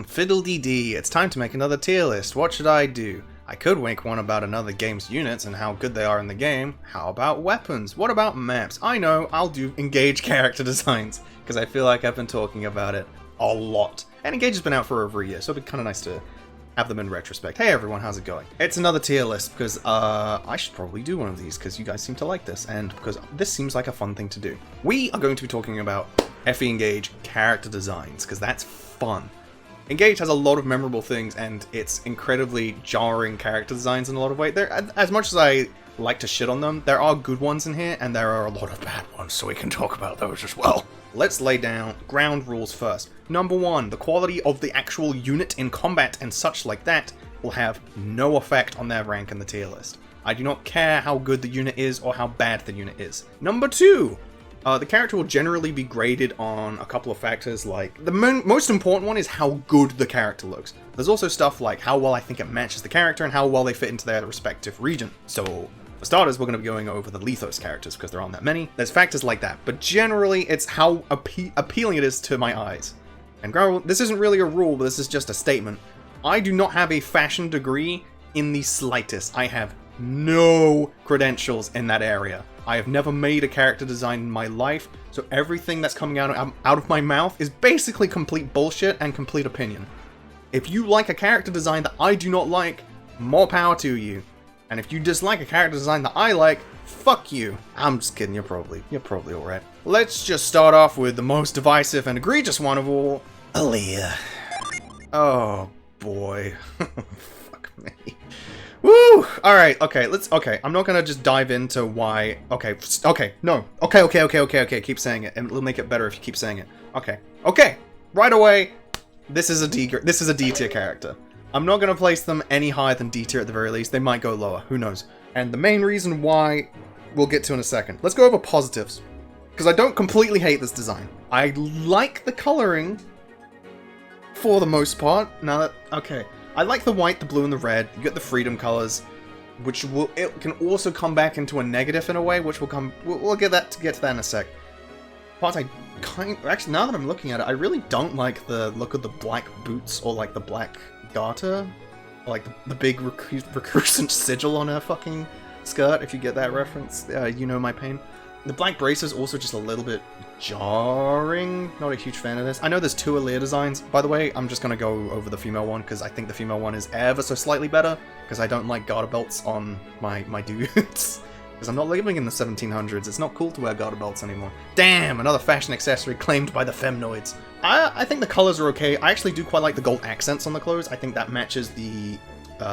Fiddle-dee-dee, it's time to make another tier list. What should I do? I could make one about another game's units and how good they are in the game. How about weapons? What about maps? I know, I'll do Engage character designs, because I feel like I've been talking about it a lot. And Engage has been out for over a year, so it'd be kind of nice to have them in retrospect. Hey everyone, how's it going? It's another tier list, because I should probably do one of these, because you guys seem to like this, and because this seems like a fun thing to do. We are going to be talking about FE Engage character designs, because that's fun. Engage has a lot of memorable things, and it's incredibly jarring character designs in a lot of ways. As much as I like to shit on them, there are good ones in here, and there are a lot of bad ones, so we can talk about those as well. Let's lay down ground rules first. Number one, the quality of the actual unit in combat and such like that will have no effect on their rank in the tier list. I do not care how good the unit is or how bad the unit is. Number two, the character will generally be graded on a couple of factors, like the most important one is how good the character looks. There's also stuff like how well I think it matches the character and how well they fit into their respective region. So for starters, we're going to be going over the Lethos characters because there aren't that many. There's factors like that, but generally it's how appealing it is to my eyes. And this isn't really a rule, but this is just a statement. I do not have a fashion degree in the slightest. I have no credentials in that area. I have never made a character design in my life, so everything that's coming out of my mouth is basically complete bullshit and complete opinion. If you like a character design that I do not like, more power to you. And if you dislike a character design that I like, fuck you. I'm just kidding, you're probably alright. Let's just start off with the most divisive and egregious one of all, Alear. Oh boy. Fuck me. Woo! Alright, okay, I'm not gonna just dive into why... Okay, no. Okay, keep saying it, and it'll make it better if you keep saying it. Okay, right away, this is a D tier character. I'm not gonna place them any higher than D tier at the very least, they might go lower, who knows. And the main reason why, we'll get to in a second. Let's go over positives, because I don't completely hate this design. I like the coloring, for the most part. I like the white, the blue, and the red. You get the freedom colors, which can also come back into a negative in a way, which we'll get to that in a sec. But actually, now that I'm looking at it, I really don't like the look of the black boots or like the black garter, or like the big recursive sigil on her fucking skirt. If you get that reference, you know my pain. The black brace is also just a little bit jarring. Not a huge fan of this. I know there's two Alear designs. By the way, I'm just going to go over the female one because I think the female one is ever so slightly better because I don't like garter belts on my dudes. Because I'm not living in the 1700s. It's not cool to wear garter belts anymore. Damn, another fashion accessory claimed by the femnoids. I think the colors are okay. I actually do quite like the gold accents on the clothes. I think that matches the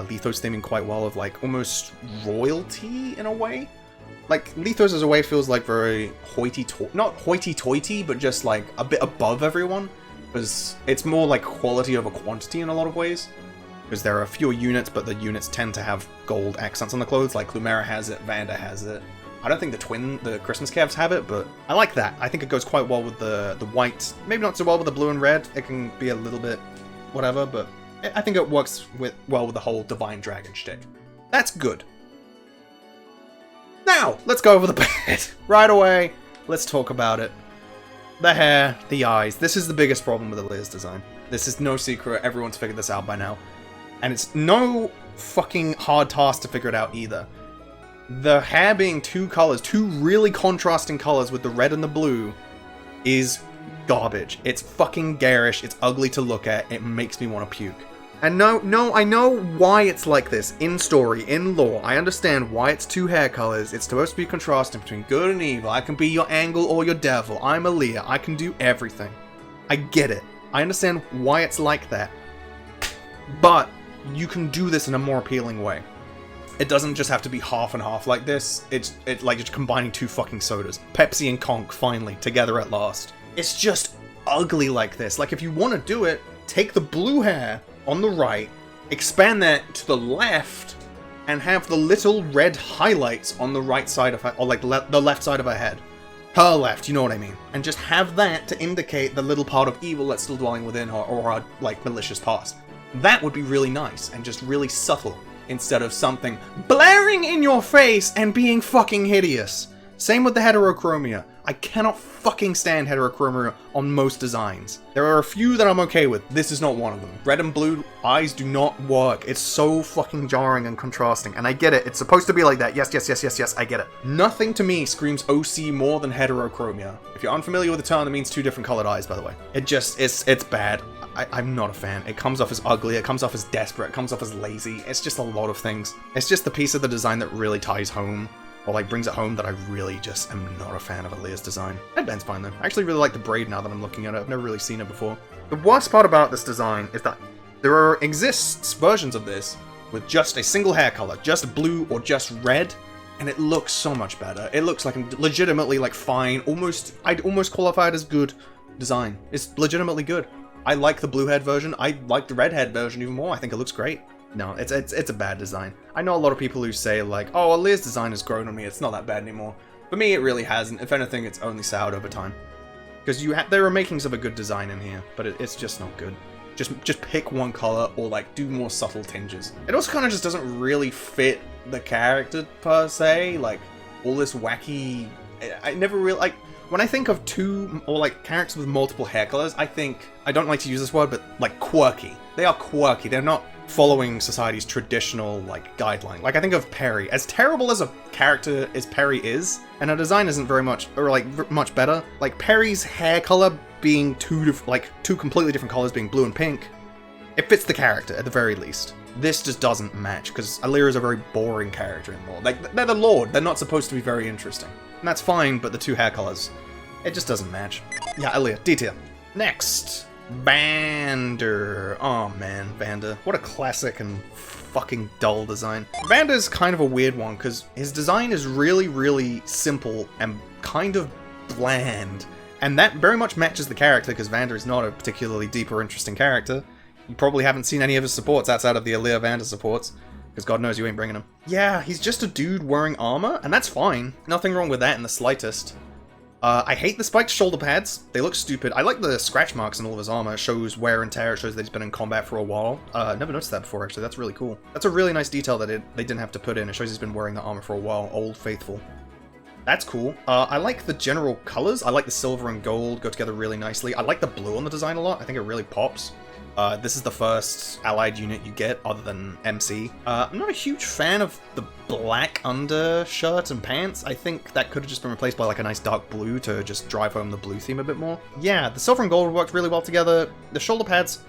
Lethos theming quite well of like almost royalty in a way. Like, Lethos as a way feels like very not hoity-toity, but just like a bit above everyone. Because it's more like quality over quantity in a lot of ways. Because there are fewer units, but the units tend to have gold accents on the clothes, like Lumera has it, Vander has it. I don't think the Christmas Cavs have it, but I like that. I think it goes quite well with the white. Maybe not so well with the blue and red. It can be a little bit whatever, but I think it works well with the whole Divine Dragon shtick. That's good. Now, let's go over the bed. Right away, let's talk about it. The hair, the eyes. This is the biggest problem with Alear's design. This is no secret, everyone's figured this out by now. And it's no fucking hard task to figure it out either. The hair being two colors, two really contrasting colors with the red and the blue, is garbage. It's fucking garish, it's ugly to look at, it makes me want to puke. And no, I know why it's like this, in story, in lore, I understand why it's two hair colors, it's supposed to be contrasting between good and evil, I can be your angel or your devil, I'm Alear, I can do everything. I get it, I understand why it's like that. But, you can do this in a more appealing way. It doesn't just have to be half and half like this, it's like just combining two fucking sodas. Pepsi and Conch, finally, together at last. It's just ugly like this, like if you want to do it, take the blue hair on the right, expand that to the left, and have the little red highlights on the right side of her, or like the left side of her head. Her left, you know what I mean. And just have that to indicate the little part of evil that's still dwelling within her, or her, like, malicious past. That would be really nice, and just really subtle, instead of something blaring in your face and being fucking hideous. Same with the heterochromia. I cannot fucking stand heterochromia on most designs. There are a few that I'm okay with. This is not one of them. Red and blue eyes do not work. It's so fucking jarring and contrasting. And I get it. It's supposed to be like that. Yes, yes, yes, yes, yes. I get it. Nothing to me screams OC more than heterochromia. If you're unfamiliar with the term, it means 2 different colored eyes, by the way. It's bad. I'm not a fan. It comes off as ugly, it comes off as desperate, it comes off as lazy. It's just a lot of things. It's just the piece of the design that really ties home, or like brings it home, that I really just am not a fan of Alear's design. Headband's fine though. I actually really like the braid now that I'm looking at it. I've never really seen it before. The worst part about this design is that there exists versions of this with just a single hair color, just blue or just red, and it looks so much better. It looks like a legitimately like fine, I'd almost qualify it as good design. It's legitimately good. I like the blue head version. I like the red head version even more. I think it looks great. No, it's a bad design. I know a lot of people who say like, oh, Alear's design has grown on me. It's not that bad anymore. For me, it really hasn't. If anything, it's only soured over time. Because there are makings of a good design in here, but it's just not good. Just pick one color or like do more subtle tinges. It also kind of just doesn't really fit the character per se. Like all this wacky. I never really like. When I think of two, or like characters with multiple hair colors, I don't like to use this word, but like quirky. They are quirky. They're not following society's traditional like guideline. Like I think of Perry. As terrible as a character as Perry is, and her design isn't very much, or like much better. Like Perry's hair color being two completely different colors, being blue and pink, it fits the character at the very least. This just doesn't match, because Alear is a very boring character in lore. Like, they're the Lord, they're not supposed to be very interesting. And that's fine, but the 2 hair colors, it just doesn't match. Yeah, Alear, D tier. Next, Vander. Oh man, Vander. What a classic and fucking dull design. Vander's kind of a weird one, because his design is really, really simple and kind of bland. And that very much matches the character, because Vander is not a particularly deep or interesting character. You probably haven't seen any of his supports outside of the Alear Vander supports, because God knows you ain't bringing him. Yeah, he's just a dude wearing armor, and that's fine. Nothing wrong with that in the slightest. I hate the spiked shoulder pads. They look stupid. I like the scratch marks in all of his armor. It shows wear and tear. It shows that he's been in combat for a while. Never noticed that before, actually. That's really cool. That's a really nice detail that they didn't have to put in. It shows he's been wearing the armor for a while. Old Faithful. That's cool. I like the general colors. I like the silver and gold go together really nicely. I like the blue on the design a lot. I think it really pops. This is the first allied unit you get other than MC. I'm not a huge fan of the black undershirt and pants. I think that could have just been replaced by like a nice dark blue to just drive home the blue theme a bit more. Yeah, the silver and gold worked really well together. The shoulder pads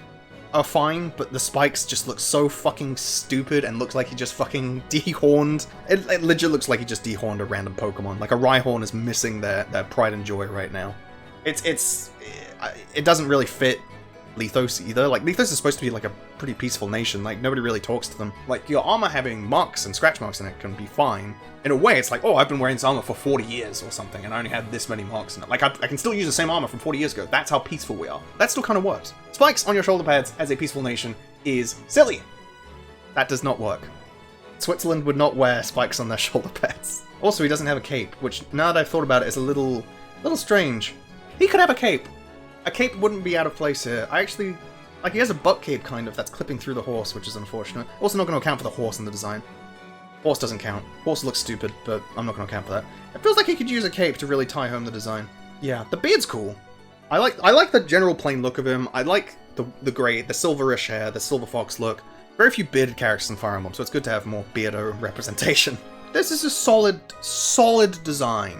are fine, but the spikes just look so fucking stupid and looks like he just fucking dehorned. It legit looks like he just dehorned a random Pokemon. Like a Rhyhorn is missing their pride and joy right now. It doesn't really fit Lethos either. Like, Lethos is supposed to be like a pretty peaceful nation. Like, nobody really talks to them. Like, your armor having marks and scratch marks in it can be fine. In a way, it's like, oh, I've been wearing this armor for 40 years or something, and I only have this many marks in it. Like, I can still use the same armor from 40 years ago. That's how peaceful we are. That still kind of works. Spikes on your shoulder pads as a peaceful nation is silly. That does not work. Switzerland would not wear spikes on their shoulder pads. Also, he doesn't have a cape, which, now that I've thought about it, is a little strange. He could have a cape. A cape wouldn't be out of place here. He has a butt cape, kind of, that's clipping through the horse, which is unfortunate. Also not going to account for the horse in the design. Horse doesn't count. Horse looks stupid, but I'm not going to account for that. It feels like he could use a cape to really tie home the design. Yeah, the beard's cool. I like the general plain look of him. I like the grey, the silverish hair, the silver fox look. Very few bearded characters in Fire Emblem, so it's good to have more beardo representation. This is a solid design.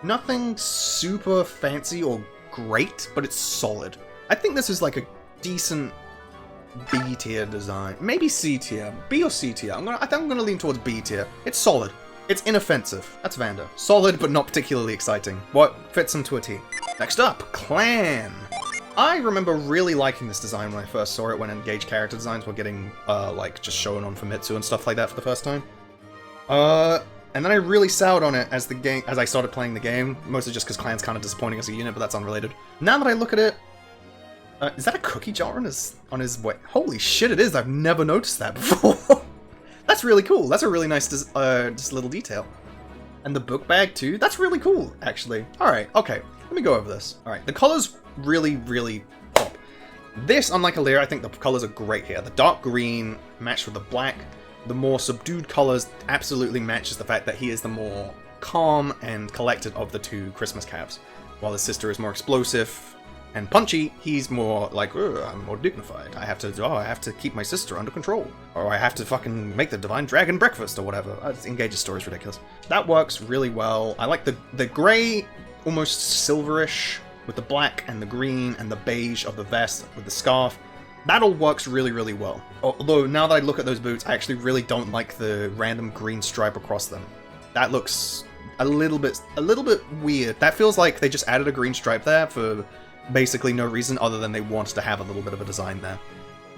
Nothing super fancy or great, but it's solid. I think this is like a decent B tier design. Maybe C tier. B or C tier. I think I'm gonna lean towards B tier. It's solid. It's inoffensive. That's Vander. Solid, but not particularly exciting. What fits him to a T. Next up, Clanne. I remember really liking this design when I first saw it, when Engaged character designs were getting, like, just shown on Famitsu and stuff like that for the first time. And then I really soured on it as I started playing the game, mostly just because Clanne's kind of disappointing as a unit, but that's unrelated. Now that I look at it, is that a cookie jar on his way? Holy shit, it is! I've never noticed that before. That's really cool. That's a really nice just little detail. And the book bag too. That's really cool, actually. All right, okay. Let me go over this. All right, the colors really, really pop. This, unlike Alear, I think the colors are great here. The dark green matched with the black. The more subdued colors absolutely matches the fact that he is the more calm and collected of the two Christmas calves. While his sister is more explosive and punchy, he's more like, I'm more dignified. I have to keep my sister under control. Or I have to fucking make the divine dragon breakfast or whatever. Engage's story is ridiculous. That works really well. I like the grey, almost silverish, with the black and the green and the beige of the vest with the scarf. That all works really, really well. Although, now that I look at those boots, I actually really don't like the random green stripe across them. That looks a little bit weird. That feels like they just added a green stripe there for basically no reason other than they wanted to have a little bit of a design there.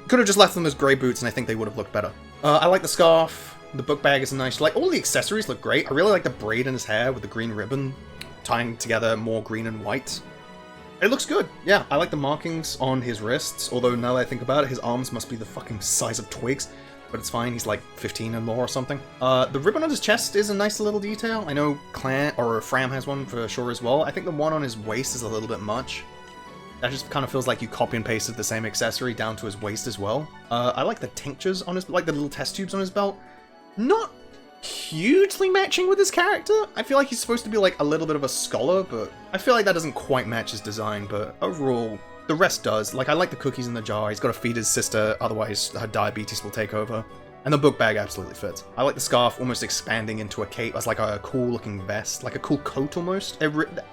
Could have just left them as grey boots and I think they would have looked better. I like the scarf. The book bag is nice. Like, all the accessories look great. I really like the braid in his hair with the green ribbon tying together more green and white. It looks good. Yeah, I like the markings on his wrists, although now that I think about it, his arms must be the fucking size of twigs. But it's fine, he's like 15 and more or something. The ribbon on his chest is a nice little detail. I know Clanne, or Framme has one for sure as well. I think the one on his waist is a little bit much. That just kind of feels like you copy and pasted the same accessory down to his waist as well. I like the tinctures on his, like the little test tubes on his belt. Not hugely matching with his character. I feel like he's supposed to be like a little bit of a scholar, but I feel like that doesn't quite match his design, but overall, the rest does. Like, I like the cookies in the jar. He's got to feed his sister, otherwise her diabetes will take over. And the book bag absolutely fits. I like the scarf almost expanding into a cape as like a cool looking vest, like a cool coat almost.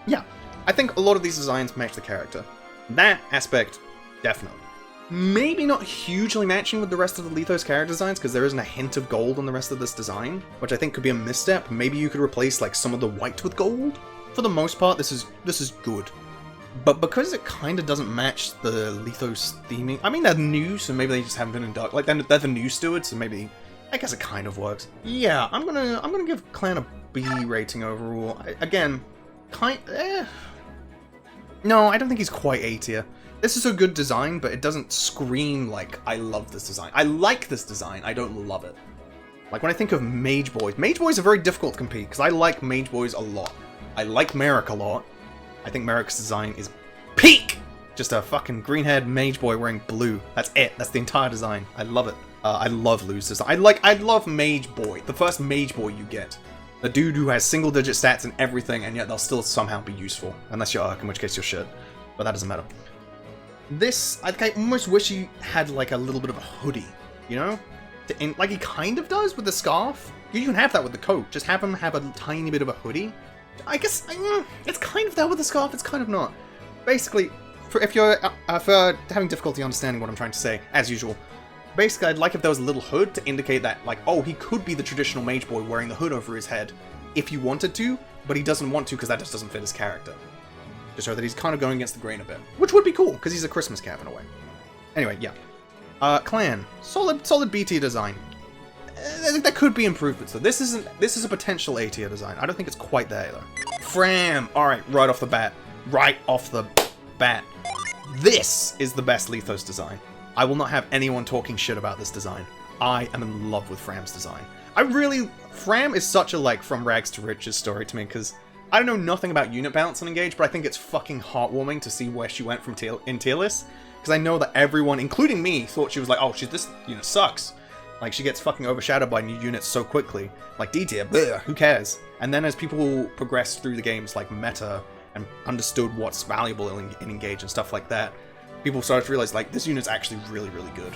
Yeah, I think a lot of these designs match the character. That aspect, definitely. Maybe not hugely matching with the rest of the Lethos character designs, because there isn't a hint of gold on the rest of this design, which I think could be a misstep. Maybe you could replace like some of the white with gold. For the most part, this is good. But because it kind of doesn't match the Lethos theming, I mean, they're new, so maybe they just haven't been in dark. Like, they're the new stewards, so maybe, I guess it kind of works. Yeah, I'm gonna give Clanne a B rating overall. Again, no, I don't think he's quite A tier. This is a good design, but it doesn't scream like, I love this design. I like this design, I don't love it. Like, when I think of Mage Boys are very difficult to compete, because I like Mage Boys a lot. I like Merrick a lot. I think Merrick's design is peak! Just a fucking green-haired mage boy wearing blue. That's it. That's the entire design. I love it. I love Lou's design. I love Mage Boy. The first Mage Boy you get. The dude who has single-digit stats and everything, and yet they'll still somehow be useful. Unless you're Urk, in which case you're shit. But that doesn't matter. This, I almost wish he had like a little bit of a hoodie. You know? Like he kind of does with the scarf. You can have that with the coat. Just have him have a tiny bit of a hoodie. I guess it's kind of there with the scarf, it's kind of not. Basically, if you're having difficulty understanding what I'm trying to say, as usual, basically I'd like if there was a little hood to indicate that, like, oh, he could be the traditional mage boy wearing the hood over his head if he wanted to, but he doesn't want to because that just doesn't fit his character. To show that he's kind of going against the grain a bit. Which would be cool, because he's a Christmas cap in a way. Anyway, yeah. Clanne. Solid B tier design. There could be improvements, though. This is a potential A tier design. I don't think it's quite there, though. Framme! Alright, right off the bat. Right off the bat. This is the best Lethos design. I will not have anyone talking shit about this design. I am in love with Framme's design. Framme is such a, like, from rags to riches story to me, because I don't know nothing about unit balance on Engage, but I think it's fucking heartwarming to see where she went from in tier list, because I know that everyone, including me, thought she was like, oh, this unit sucks. Like, she gets fucking overshadowed by new units so quickly. Like, D tier, who cares? And then as people progressed through the game's, like, meta and understood what's valuable in Engage and stuff like that, people started to realize, like, this unit's actually really, really good.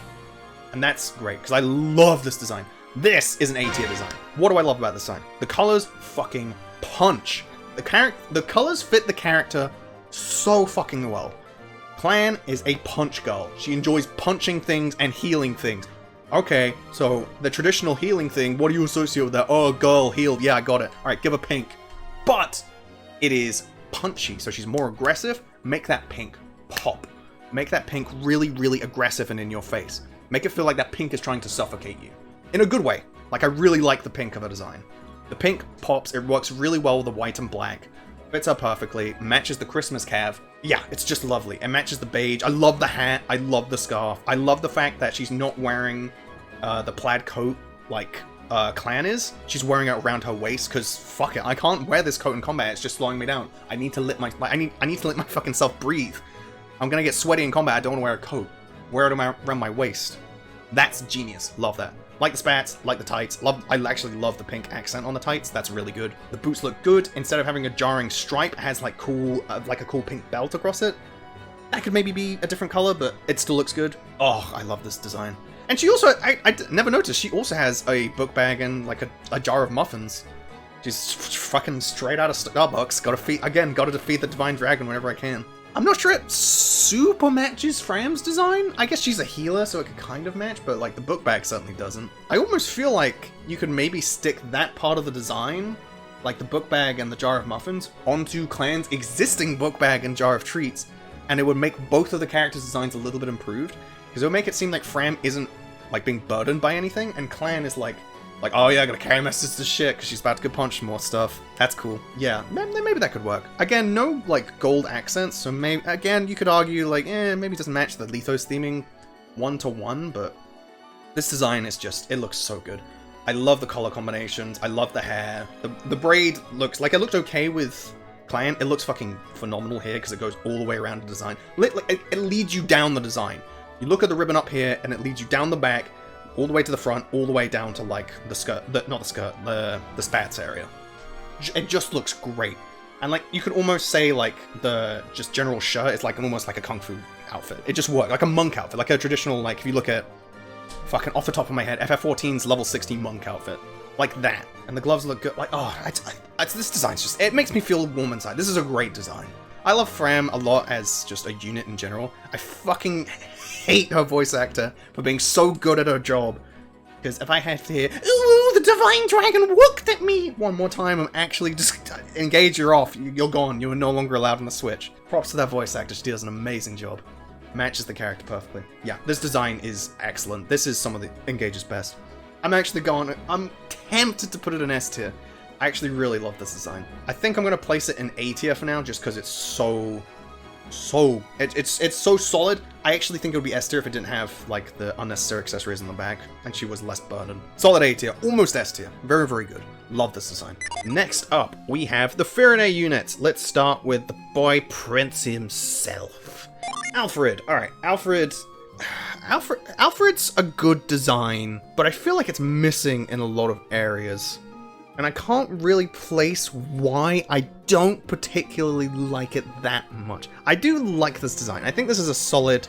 And that's great, because I love this design. This is an A tier design. What do I love about this design? The colors fucking punch. The colors fit the character so fucking well. Clanne is a punch girl. She enjoys punching things and healing things. Okay, so the traditional healing thing, what do you associate with that? Oh, girl, healed. Yeah, I got it. Alright, give her pink. But it is punchy, so she's more aggressive. Make that pink pop. Make that pink really, really aggressive and in your face. Make it feel like that pink is trying to suffocate you. In a good way. Like, I really like the pink of her design. The pink pops, it works really well with the white and black. Fits her perfectly, matches the Christmas cav. Yeah, it's just lovely. It matches the beige. I love the hat. I love the scarf. I love the fact that she's not wearing the plaid coat like Clanne is. She's wearing it around her waist because fuck it, I can't wear this coat in combat. It's just slowing me down. I need to let my I need to let my fucking self breathe. I'm gonna get sweaty in combat. I don't want to wear a coat. Wear it around my waist. That's genius. Love that. Like the spats, like the tights. I actually love the pink accent on the tights. That's really good. The boots look good. Instead of having a jarring stripe, it has like like a cool pink belt across it. That could maybe be a different color, but it still looks good. Oh, I love this design. And she also, I never noticed, she also has a book bag and like a jar of muffins. She's fucking straight out of Starbucks. Gotta defeat the Divine Dragon whenever I can. I'm not sure it super matches Framme's design. I guess she's a healer, so it could kind of match, but like the book bag certainly doesn't. I almost feel like you could maybe stick that part of the design, like the book bag and the jar of muffins, onto Clanne's existing book bag and jar of treats, and it would make both of the characters' designs a little bit improved, because it would make it seem like Framme isn't like being burdened by anything, and Clanne is like, oh yeah, I gotta carry my sister's shit because she's about to get punched more stuff. That's cool. Yeah, maybe that could work. Again, no like gold accents, so maybe, again, you could argue like, maybe it doesn't match the Lethos theming 1-to-1, but this design is just, it looks so good. I love the color combinations, I love the hair. The braid looks, like it looked okay with Clanne, it looks fucking phenomenal here because it goes all the way around the design. It leads you down the design. You look at the ribbon up here and it leads you down the back, all the way to the front, all the way down to like the skirt, the spats area. It just looks great. And like, you could almost say like the just general shirt is like almost like a kung fu outfit. It just worked, like a monk outfit, like a traditional, like if you look at, fucking off the top of my head, FF14's level 60 monk outfit. Like that. And the gloves look good, like, oh, this design's just, it makes me feel warm inside. This is a great design. I love Framme a lot as just a unit in general. I fucking hate her voice actor for being so good at her job. Because if I have to hear, ooh, the Divine Dragon looked at me one more time, I'm actually just, engage, you're off, you're gone, you are no longer allowed on the Switch. Props to that voice actor, she does an amazing job. Matches the character perfectly. Yeah, this design is excellent. This is some of the Engage's best. I'm tempted to put it in S tier. I actually really love this design. I think I'm going to place it in A tier for now, just because it's it's so solid. I actually think it would be S tier if it didn't have like the unnecessary accessories in the back and she was less burdened. Solid A tier, almost S tier. Very, very good. Love this design. Next up, we have the Framme units. Let's start with the boy prince himself. Alfred. Alright, Alfred's a good design, but I feel like it's missing in a lot of areas. And I can't really place why I don't particularly like it that much. I do like this design. I think this is a solid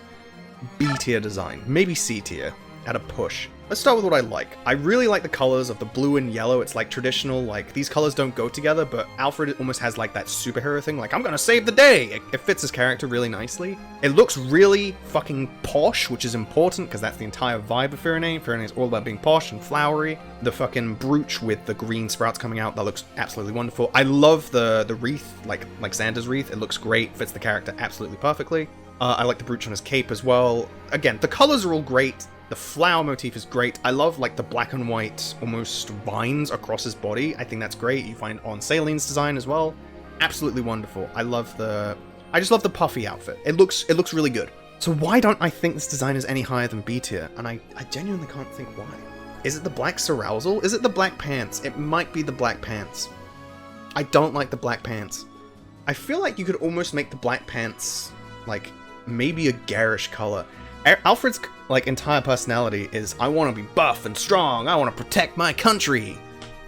B tier design, maybe C tier at a push. Let's start with what I like. I really like the colors of the blue and yellow. It's like traditional, like these colors don't go together, but Alfred almost has like that superhero thing, like I'm gonna save the day. It fits his character really nicely. It looks really fucking posh, which is important because that's the entire vibe of Framme. Framme is all about being posh and flowery. The fucking brooch with the green sprouts coming out, that looks absolutely wonderful. I love the wreath, like Xander's wreath. It looks great, fits the character absolutely perfectly. I like the brooch on his cape as well. Again, the colors are all great. The flower motif is great. I love like the black and white almost vines across his body. I think that's great. You find on Celine's design as well. Absolutely wonderful. I just love the puffy outfit. It looks really good. So why don't I think this design is any higher than B tier? And I genuinely can't think why. Is it the black carousel? Is it the black pants? It might be the black pants. I don't like the black pants. I feel like you could almost make the black pants like maybe a garish color. Alfred's like entire personality is, I want to be buff and strong, I want to protect my country,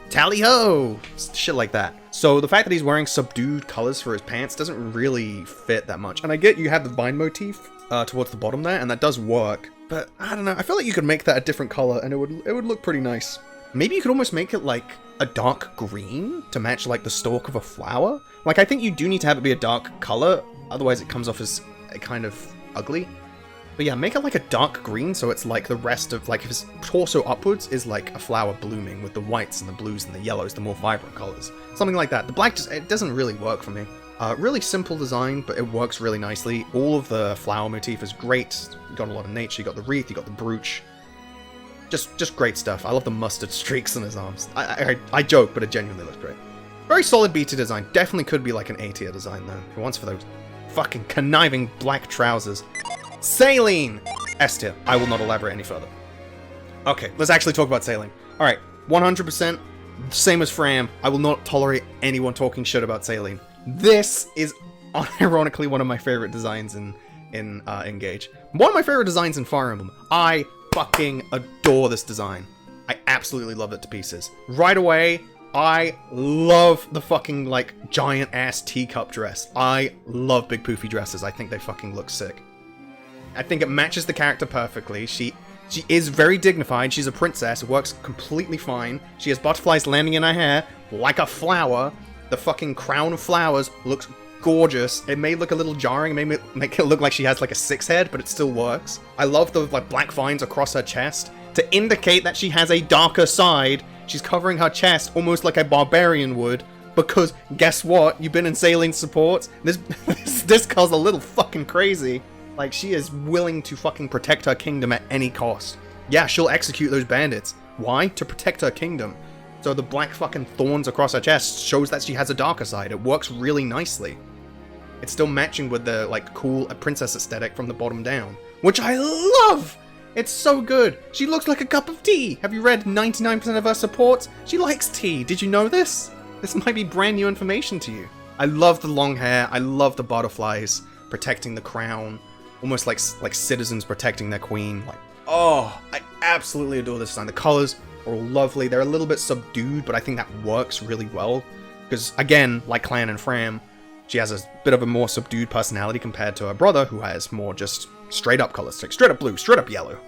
tally ho, shit like that. So the fact that he's wearing subdued colors for his pants doesn't really fit that much. And I get you have the vine motif towards the bottom there, and that does work, but I don't know, I feel like you could make that a different color and it would look pretty nice. Maybe you could almost make it like a dark green to match like the stalk of a flower. Like I think you do need to have it be a dark color, otherwise it comes off as kind of ugly. But yeah, make it like a dark green so it's like the rest of, like if his torso upwards is like a flower blooming with the whites and the blues and the yellows, the more vibrant colors. Something like that. The black just, it doesn't really work for me. Really simple design, but it works really nicely. All of the flower motif is great. You got a lot of nature, you got the wreath, you got the brooch. Just great stuff. I love the mustard streaks on his arms. I joke, but it genuinely looks great. Very solid B tier design. Definitely could be like an A tier design though. For once for those fucking conniving black trousers. Celine! S tier. I will not elaborate any further. Okay, let's actually talk about Celine. Alright, 100%, same as Framme. I will not tolerate anyone talking shit about Celine. This is ironically one of my favorite designs in Engage. One of my favorite designs in Fire Emblem. I fucking adore this design. I absolutely love it to pieces. Right away, I love the fucking, like, giant-ass teacup dress. I love big poofy dresses. I think they fucking look sick. I think it matches the character perfectly. She is very dignified. She's a princess. It works completely fine. She has butterflies landing in her hair like a flower. The fucking crown of flowers looks gorgeous. It may look a little jarring. It may make it look like she has, like, a 6 head, but it still works. I love the, like, black vines across her chest to indicate that she has a darker side. She's covering her chest almost like a barbarian would, because guess what? You've been in Celine's support. This girl's a little fucking crazy. Like, she is willing to fucking protect her kingdom at any cost. Yeah, she'll execute those bandits. Why? To protect her kingdom. So the black fucking thorns across her chest shows that she has a darker side. It works really nicely. It's still matching with the, like, cool princess aesthetic from the bottom down, which I love! It's so good. She looks like a cup of tea. Have you read 99% of her supports? She likes tea. Did you know this? This might be brand new information to you. I love the long hair. I love the butterflies protecting the crown. Almost like citizens protecting their queen. Like, oh, I absolutely adore this design. The colors are all lovely. They're a little bit subdued, but I think that works really well. Because, again, like Clanne and Framme, she has a bit of a more subdued personality compared to her brother, who has more just straight up colors, like straight up blue, straight up yellow.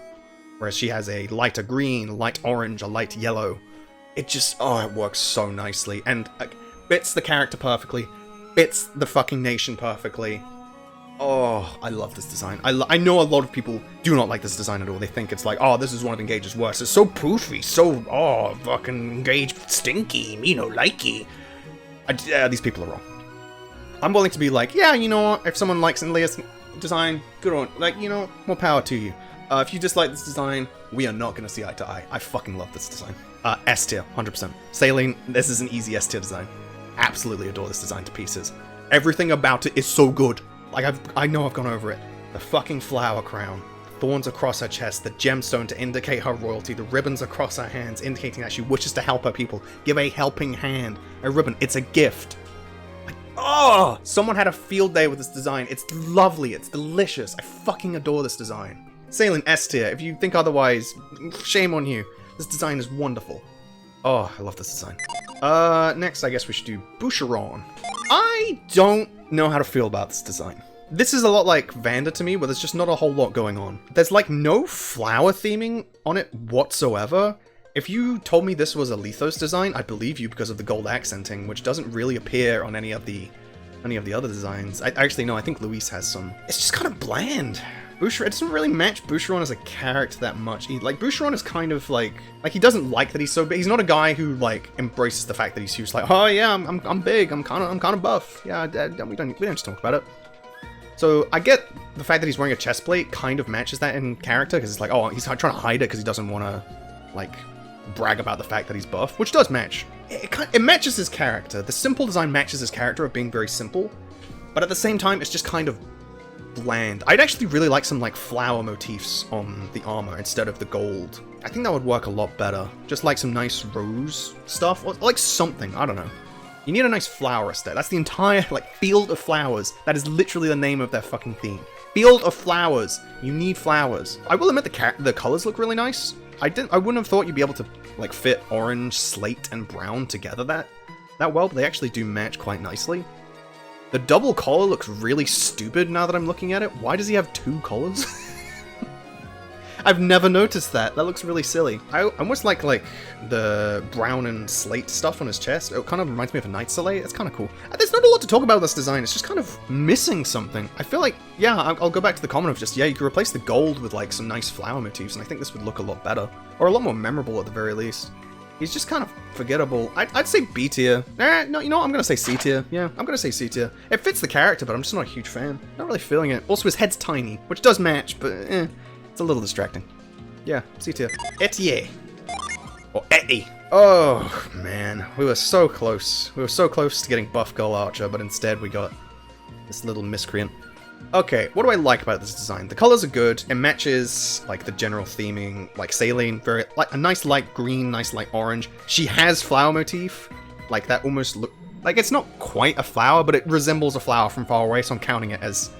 Whereas she has a lighter green, light orange, a light yellow. It just, oh, it works so nicely. And fits the character perfectly, fits the fucking nation perfectly. Oh, I love this design. I know a lot of people do not like this design at all. They think it's like, oh, this is one of Engage's worst. It's so poofy, so, oh, fucking Engage stinky, me no likey. These people are wrong. I'm willing to be like, yeah, you know what, if someone likes Alear's design, good on, like, you know, more power to you. If you dislike this design, we are not going to see eye to eye. I fucking love this design. S tier, 100%. Celine, this is an easy S tier design. Absolutely adore this design to pieces. Everything about it is so good. Like, I know I've gone over it. The fucking flower crown, thorns across her chest, the gemstone to indicate her royalty, the ribbons across her hands indicating that she wishes to help her people. Give a helping hand. A ribbon, it's a gift. Like, oh! Someone had a field day with this design. It's lovely, it's delicious. I fucking adore this design. Celine, S tier. If you think otherwise, shame on you. This design is wonderful. Oh, I love this design. Next, I guess we should do Boucheron. I don't know how to feel about this design. This is a lot like Vander to me, where there's just not a whole lot going on. There's like no flower theming on it whatsoever. If you told me this was a Lethos design, I'd believe you because of the gold accenting, which doesn't really appear on any of the other designs. Actually, no, I think Luis has some. It's just kind of bland. Boucheron, it doesn't really match Boucheron as a character that much. Like, Boucheron is kind of like he doesn't like that he's so big. He's not a guy who, like, embraces the fact that he's huge. Like, oh yeah, I'm big, I'm kind of buff. Yeah, we don't just talk about it. So I get the fact that he's wearing a chest plate kind of matches that in character, because it's like, oh, he's trying to hide it because he doesn't want to, like, brag about the fact that he's buff, which does match. It matches his character. The simple design matches his character of being very simple, but at the same time, it's just kind of bland. I'd actually really like some, like, flower motifs on the armor instead of the gold. I think that would work a lot better. Just like some nice rose stuff, or like something, I don't know. You need a nice flower aesthetic. That's the entire, like, field of flowers. That is literally the name of their fucking theme. Field of flowers. You need flowers. I will admit the colors look really nice. I wouldn't have thought you'd be able to, like, fit orange, slate, and brown together that well, but they actually do match quite nicely. The double collar looks really stupid now that I'm looking at it. Why does he have 2 collars? I've never noticed that. That looks really silly. I almost like the brown and slate stuff on his chest. It kind of reminds me of a Night Soleil. It's kind of cool. There's not a lot to talk about this design. It's just kind of missing something. I feel like, yeah, I'll go back to the comment of just, yeah, you could replace the gold with, like, some nice flower motifs, and I think this would look a lot better. Or a lot more memorable at the very least. He's just kind of forgettable. I'd say B tier. No, you know what? I'm going to say C tier. Yeah, I'm going to say C tier. It fits the character, but I'm just not a huge fan. Not really feeling it. Also, his head's tiny, which does match, but it's a little distracting. Yeah, C tier. Etie. Or Etie. Oh, man. We were so close. We were so close to getting buff Girl Archer, but instead we got this little miscreant. Okay, what do I like about this design? The colors are good. It matches, like, the general theming, like Celine, very, like, a nice light green, nice light orange. She has flower motif, like, that almost look, like, it's not quite a flower, but it resembles a flower from far away, so I'm counting it as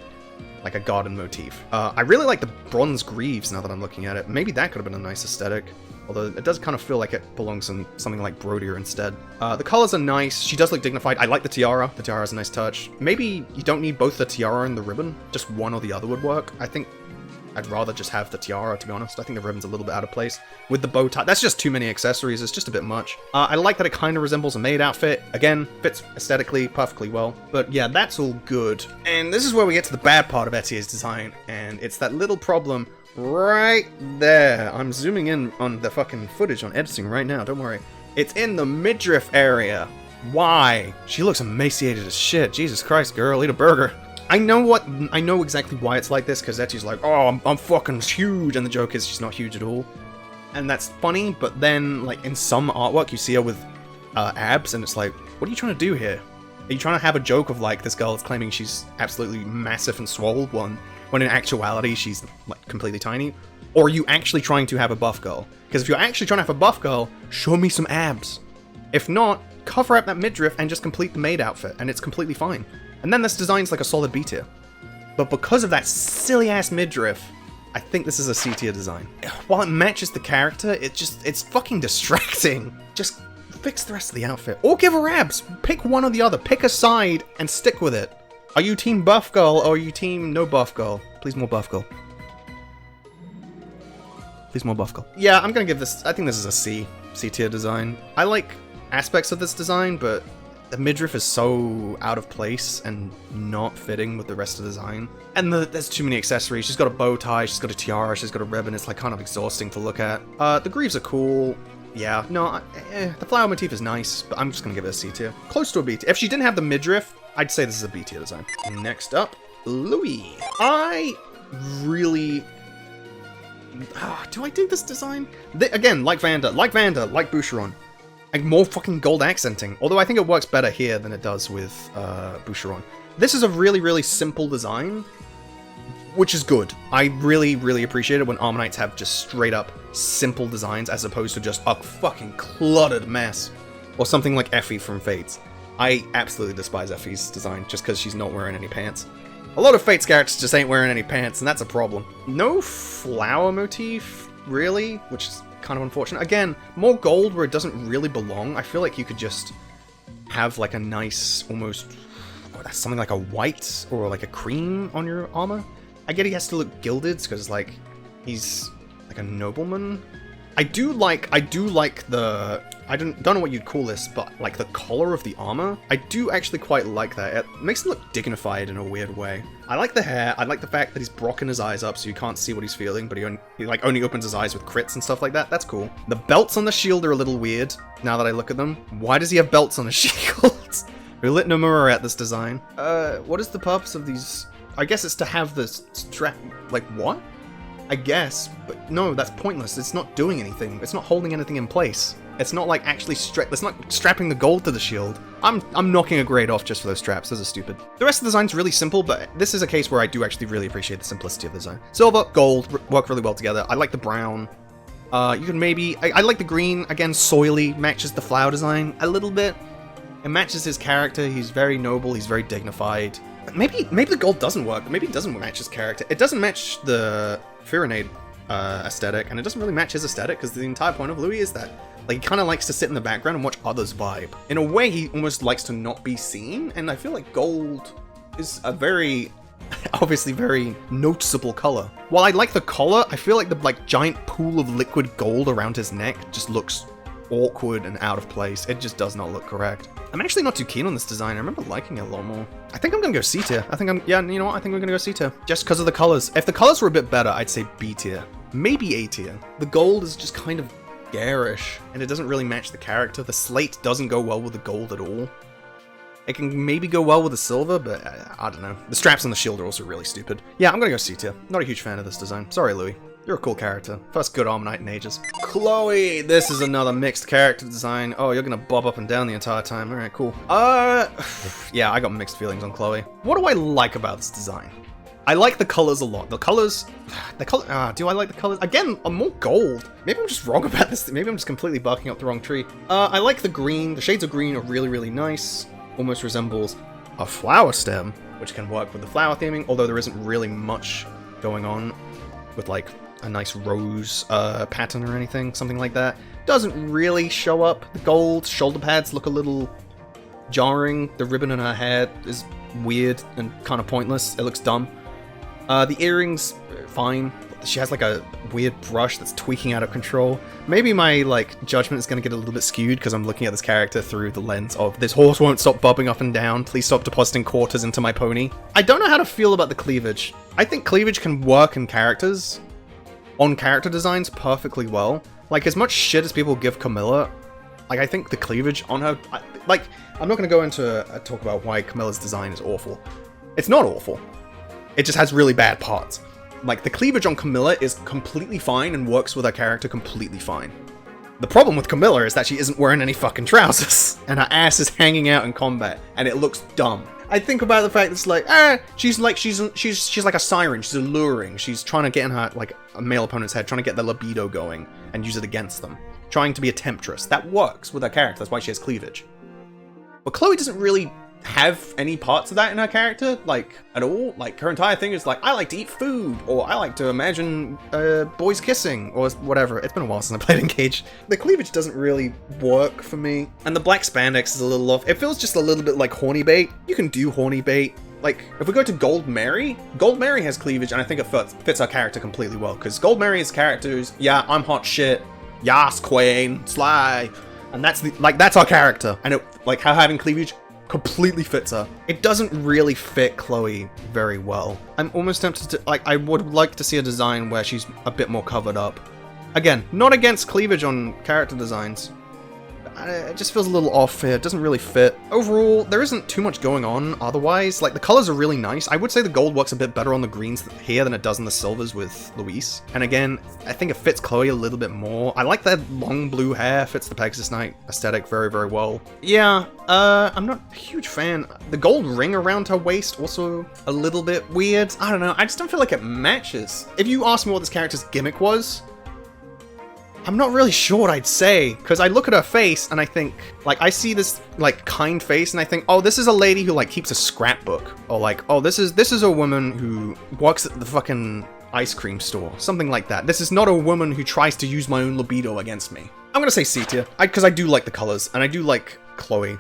like a garden motif. I really like the bronze greaves now that I'm looking at it. Maybe that could have been a nice aesthetic. Although it does kind of feel like it belongs in something like Brodia instead. The colors are nice. She does look dignified. I like the tiara. The tiara has a nice touch. Maybe you don't need both the tiara and the ribbon. Just one or the other would work. I think I'd rather just have the tiara, to be honest. I think the ribbon's a little bit out of place. With the bow tie, that's just too many accessories. It's just a bit much. I like that it kind of resembles a maid outfit. Again, fits aesthetically perfectly well. But yeah, that's all good. And this is where we get to the bad part of Etie's design. And it's that little problem right there. I'm zooming in on the fucking footage on editing right now, don't worry. It's in the midriff area. Why? She looks emaciated as shit. Jesus Christ, girl, eat a burger. I know exactly why it's like this, because Etie's like, oh, I'm fucking huge, and the joke is she's not huge at all. And that's funny, but then, like, in some artwork, you see her with abs, and it's like, what are you trying to do here? Are you trying to have a joke of, like, this girl is claiming she's absolutely massive and swole, when in actuality she's, like, completely tiny? Or are you actually trying to have a buff girl? Because if you're actually trying to have a buff girl, show me some abs. If not, cover up that midriff and just complete the maid outfit, and it's completely fine. And then this design's like a solid B tier. But because of that silly-ass midriff, I think this is a C tier design. While it matches the character, it's fucking distracting. Just fix the rest of the outfit. Or give her abs. Pick one or the other. Pick a side and stick with it. Are you team buff girl or are you team no buff girl? Please more buff girl. Please more buff girl. Yeah, I'm gonna give this, I think this is a C tier design. I like aspects of this design, but the midriff is so out of place and not fitting with the rest of the design. And there's too many accessories. She's got a bow tie, she's got a tiara, she's got a ribbon. It's like kind of exhausting to look at. The greaves are cool. Yeah, no, the flower motif is nice, but I'm just gonna give it a C tier. Close to a B tier. If she didn't have the midriff, I'd say this is a B tier design. Next up, Louis. I really... do I dig this design? Again, like Vander, like Boucheron. Like, more fucking gold accenting. Although I think it works better here than it does with Boucheron. This is a really, really simple design, which is good. I really, really appreciate it when Armor Knights have just straight up simple designs as opposed to just a fucking cluttered mess. Or something like Effie from Fates. I absolutely despise Effie's design just because she's not wearing any pants. A lot of Fates characters just ain't wearing any pants, and that's a problem. No flower motif, really, which is kind of unfortunate. Again, more gold where it doesn't really belong. I feel like you could just have like a nice, almost, something like a white or like a cream on your armor. I get he has to look gilded because like he's like a nobleman. I do like the, I don't know what you'd call this, but like the collar of the armor. I do actually quite like that. It makes it look dignified in a weird way. I like the hair. I like the fact that he's brocking his eyes up so you can't see what he's feeling, but he like only opens his eyes with crits and stuff like that. That's cool. The belts on the shield are a little weird now that I look at them. Why does he have belts on his shield? We lit Nomura at this design. What is the purpose of these? I guess it's to have this strap. Like what? I guess, but no, that's pointless. It's not doing anything. It's not holding anything in place. It's not like actually it's not strapping the gold to the shield. I'm knocking a grade off just for those straps. Those are stupid. The rest of the design's really simple, but this is a case where I do actually really appreciate the simplicity of the design. Silver, gold work really well together. I like the brown. You can maybe I like the green. Again, soily matches the flower design a little bit. It matches his character. He's very noble. He's very dignified. Maybe the gold doesn't work. Maybe it doesn't match his character. It doesn't match the Firenade aesthetic, and it doesn't really match his aesthetic because the entire point of Louis is that like he kind of likes to sit in the background and watch others vibe. In a way, he almost likes to not be seen, and I feel like gold is a very obviously very noticeable color. While I like the collar, I feel like the giant pool of liquid gold around his neck just looks awkward and out of place. It just does not look correct. I'm actually not too keen on this design. I remember liking it a lot more. I think I'm gonna go C tier. Yeah, you know what? I think we're gonna go C tier. Just because of the colors. If the colors were a bit better, I'd say B tier. Maybe A tier. The gold is just kind of garish, and it doesn't really match the character. The slate doesn't go well with the gold at all. It can maybe go well with the silver, but I don't know. The straps on the shield are also really stupid. Yeah, I'm gonna go C tier. Not a huge fan of this design. Sorry, Louis. You're a cool character. First good Armor Knight in ages. Chloe! This is another mixed character design. Oh, you're gonna bob up and down the entire time. Alright, cool. Yeah, I got mixed feelings on Chloe. What do I like about this design? I like the colors a lot. The colors... do I like the colors? Again, I'm more gold. Maybe I'm just wrong about this. Maybe I'm just completely barking up the wrong tree. I like the green. The shades of green are really, really nice. Almost resembles a flower stem, which can work with the flower theming, although there isn't really much going on with like a nice rose pattern or anything, something like that. Doesn't really show up. The gold shoulder pads look a little jarring. The ribbon in her hair is weird and kind of pointless. It looks dumb. The earrings, fine. She has like a weird brush that's tweaking out of control. Maybe my like judgment is going to get a little bit skewed because I'm looking at this character through the lens of this horse won't stop bobbing up and down. Please stop depositing quarters into my pony. I don't know how to feel about the cleavage. I think cleavage can work in characters, on character designs perfectly well. Like as much shit as people give Camilla, like I think the cleavage on her, like I'm not going to go into a talk about why Camilla's design is awful. It's not awful. It just has really bad parts. Like, the cleavage on Camilla is completely fine and works with her character completely fine. The problem with Camilla is that she isn't wearing any fucking trousers, and her ass is hanging out in combat, and it looks dumb. I think about the fact that it's like, she's like a siren, she's alluring, she's trying to get in her, like, a male opponent's head, trying to get their libido going, and use it against them. Trying to be a temptress. That works with her character, that's why she has cleavage. But Chloe doesn't really have any parts of that in her character, like, at all. Like, her entire thing is like, I like to eat food, or I like to imagine boys kissing, or whatever. It's been a while since I played Engage. The cleavage doesn't really work for me, and the black spandex is a little off. It feels just a little bit like horny bait. You can do horny bait. Like, if we go to Gold Mary has cleavage, and I think it fits her character completely well, because Gold Mary's character is, yeah, I'm hot shit, yas queen, sly, and that's our character, and it, like, her having cleavage completely fits her. It doesn't really fit Chloe very well. I'm almost tempted to, like, I would like to see a design where she's a bit more covered up. Again, not against cleavage on character designs. It just feels a little off here. It doesn't really fit. Overall, there isn't too much going on otherwise. Like, the colors are really nice. I would say the gold works a bit better on the greens here than it does on the silvers with Luis. And again, I think it fits Chloe a little bit more. I like that long blue hair. Fits the Pegasus Knight aesthetic very, very well. Yeah, I'm not a huge fan. The gold ring around her waist, also a little bit weird. I don't know. I just don't feel like it matches. If you ask me what this character's gimmick was, I'm not really sure what I'd say, because I look at her face and I think, like, I see this, like, kind face and I think, oh, this is a lady who, like, keeps a scrapbook. Or, like, oh, this is a woman who works at the fucking ice cream store. Something like that. This is not a woman who tries to use my own libido against me. I'm gonna say C tier, because I do like the colors, and I do like Chloe.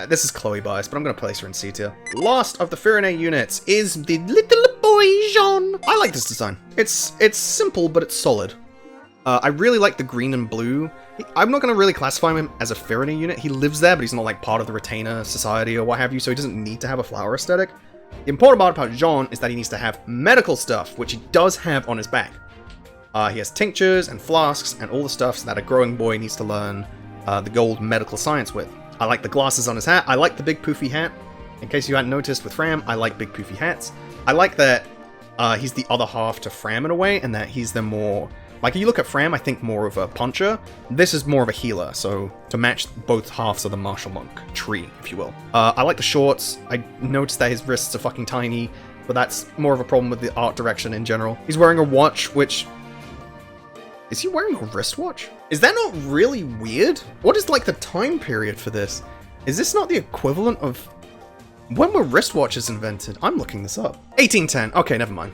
This is Chloe bias, but I'm gonna place her in C tier. Last of the Firene units is the little boy Jean. I like this design. It's simple, but it's solid. I really like the green and blue. I'm not going to really classify him as a Firene unit. He lives there, but he's not like part of the retainer society or what have you, so he doesn't need to have a flower aesthetic. The important part about Jean is that he needs to have medical stuff, which he does have on his back. He has tinctures and flasks and all the stuff that a growing boy needs to learn the gold medical science with. I like the glasses on his hat. I like the big poofy hat. In case you hadn't noticed with Framme, I like big poofy hats. I like that he's the other half to Framme in a way, and that he's the more... Like, if you look at Framme, I think more of a puncher. This is more of a healer, so to match both halves of the martial monk tree, if you will. I like the shorts. I noticed that his wrists are fucking tiny, but that's more of a problem with the art direction in general. He's wearing a watch, which... Is he wearing a wristwatch? Is that not really weird? What is, like, the time period for this? Is this not the equivalent of... When were wristwatches invented? I'm looking this up. 1810. Okay, never mind.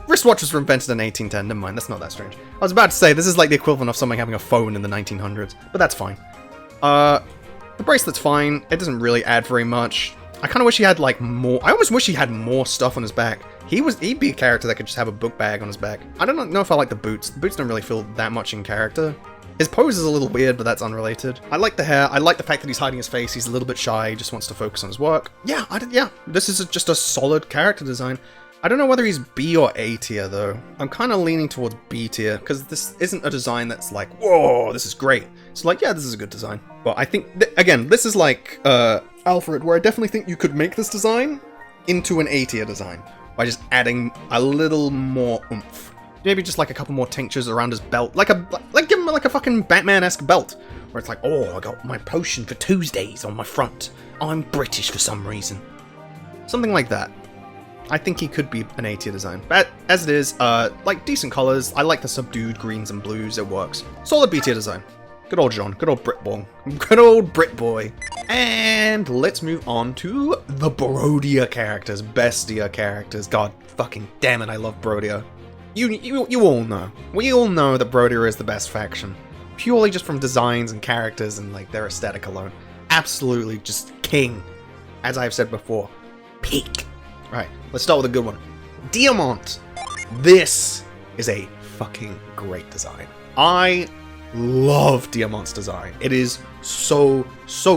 Wristwatches were invented in 1810, never mind, that's not that strange. I was about to say, this is like the equivalent of someone having a phone in the 1900s, but that's fine. The bracelet's fine, it doesn't really add very much. I kind of wish he had like more, I almost wish he had more stuff on his back. He'd be a character that could just have a book bag on his back. I don't know if I like the boots. The boots don't really feel that much in character. His pose is a little weird, but that's unrelated. I like the hair, I like the fact that he's hiding his face, he's a little bit shy, he just wants to focus on his work. Yeah, this is just a solid character design. I don't know whether he's B or A tier, though. I'm kind of leaning towards B tier, because this isn't a design that's like, whoa, this is great. It's like, yeah, this is a good design. But I think, again, this is like Alfred, where I definitely think you could make this design into an A tier design by just adding a little more oomph. Maybe just like a couple more tinctures around his belt, like give him like a fucking Batman-esque belt, where it's like, oh, I got my potion for Tuesdays on my front. I'm British for some reason. Something like that. I think he could be an A tier design. But as it is, like decent colors. I like the subdued greens and blues. It works. Solid B tier design. Good old John. Good old Brit boy. Good old Brit boy. And let's move on to the Brodia characters, Bestia characters. God fucking damn it, I love Brodia. You all know. We all know that Brodia is the best faction. Purely just from designs and characters and like their aesthetic alone. Absolutely just king. As I've said before, peak. Right, let's start with a good one. Diamant. This is a fucking great design. I love Diamant's design. It is so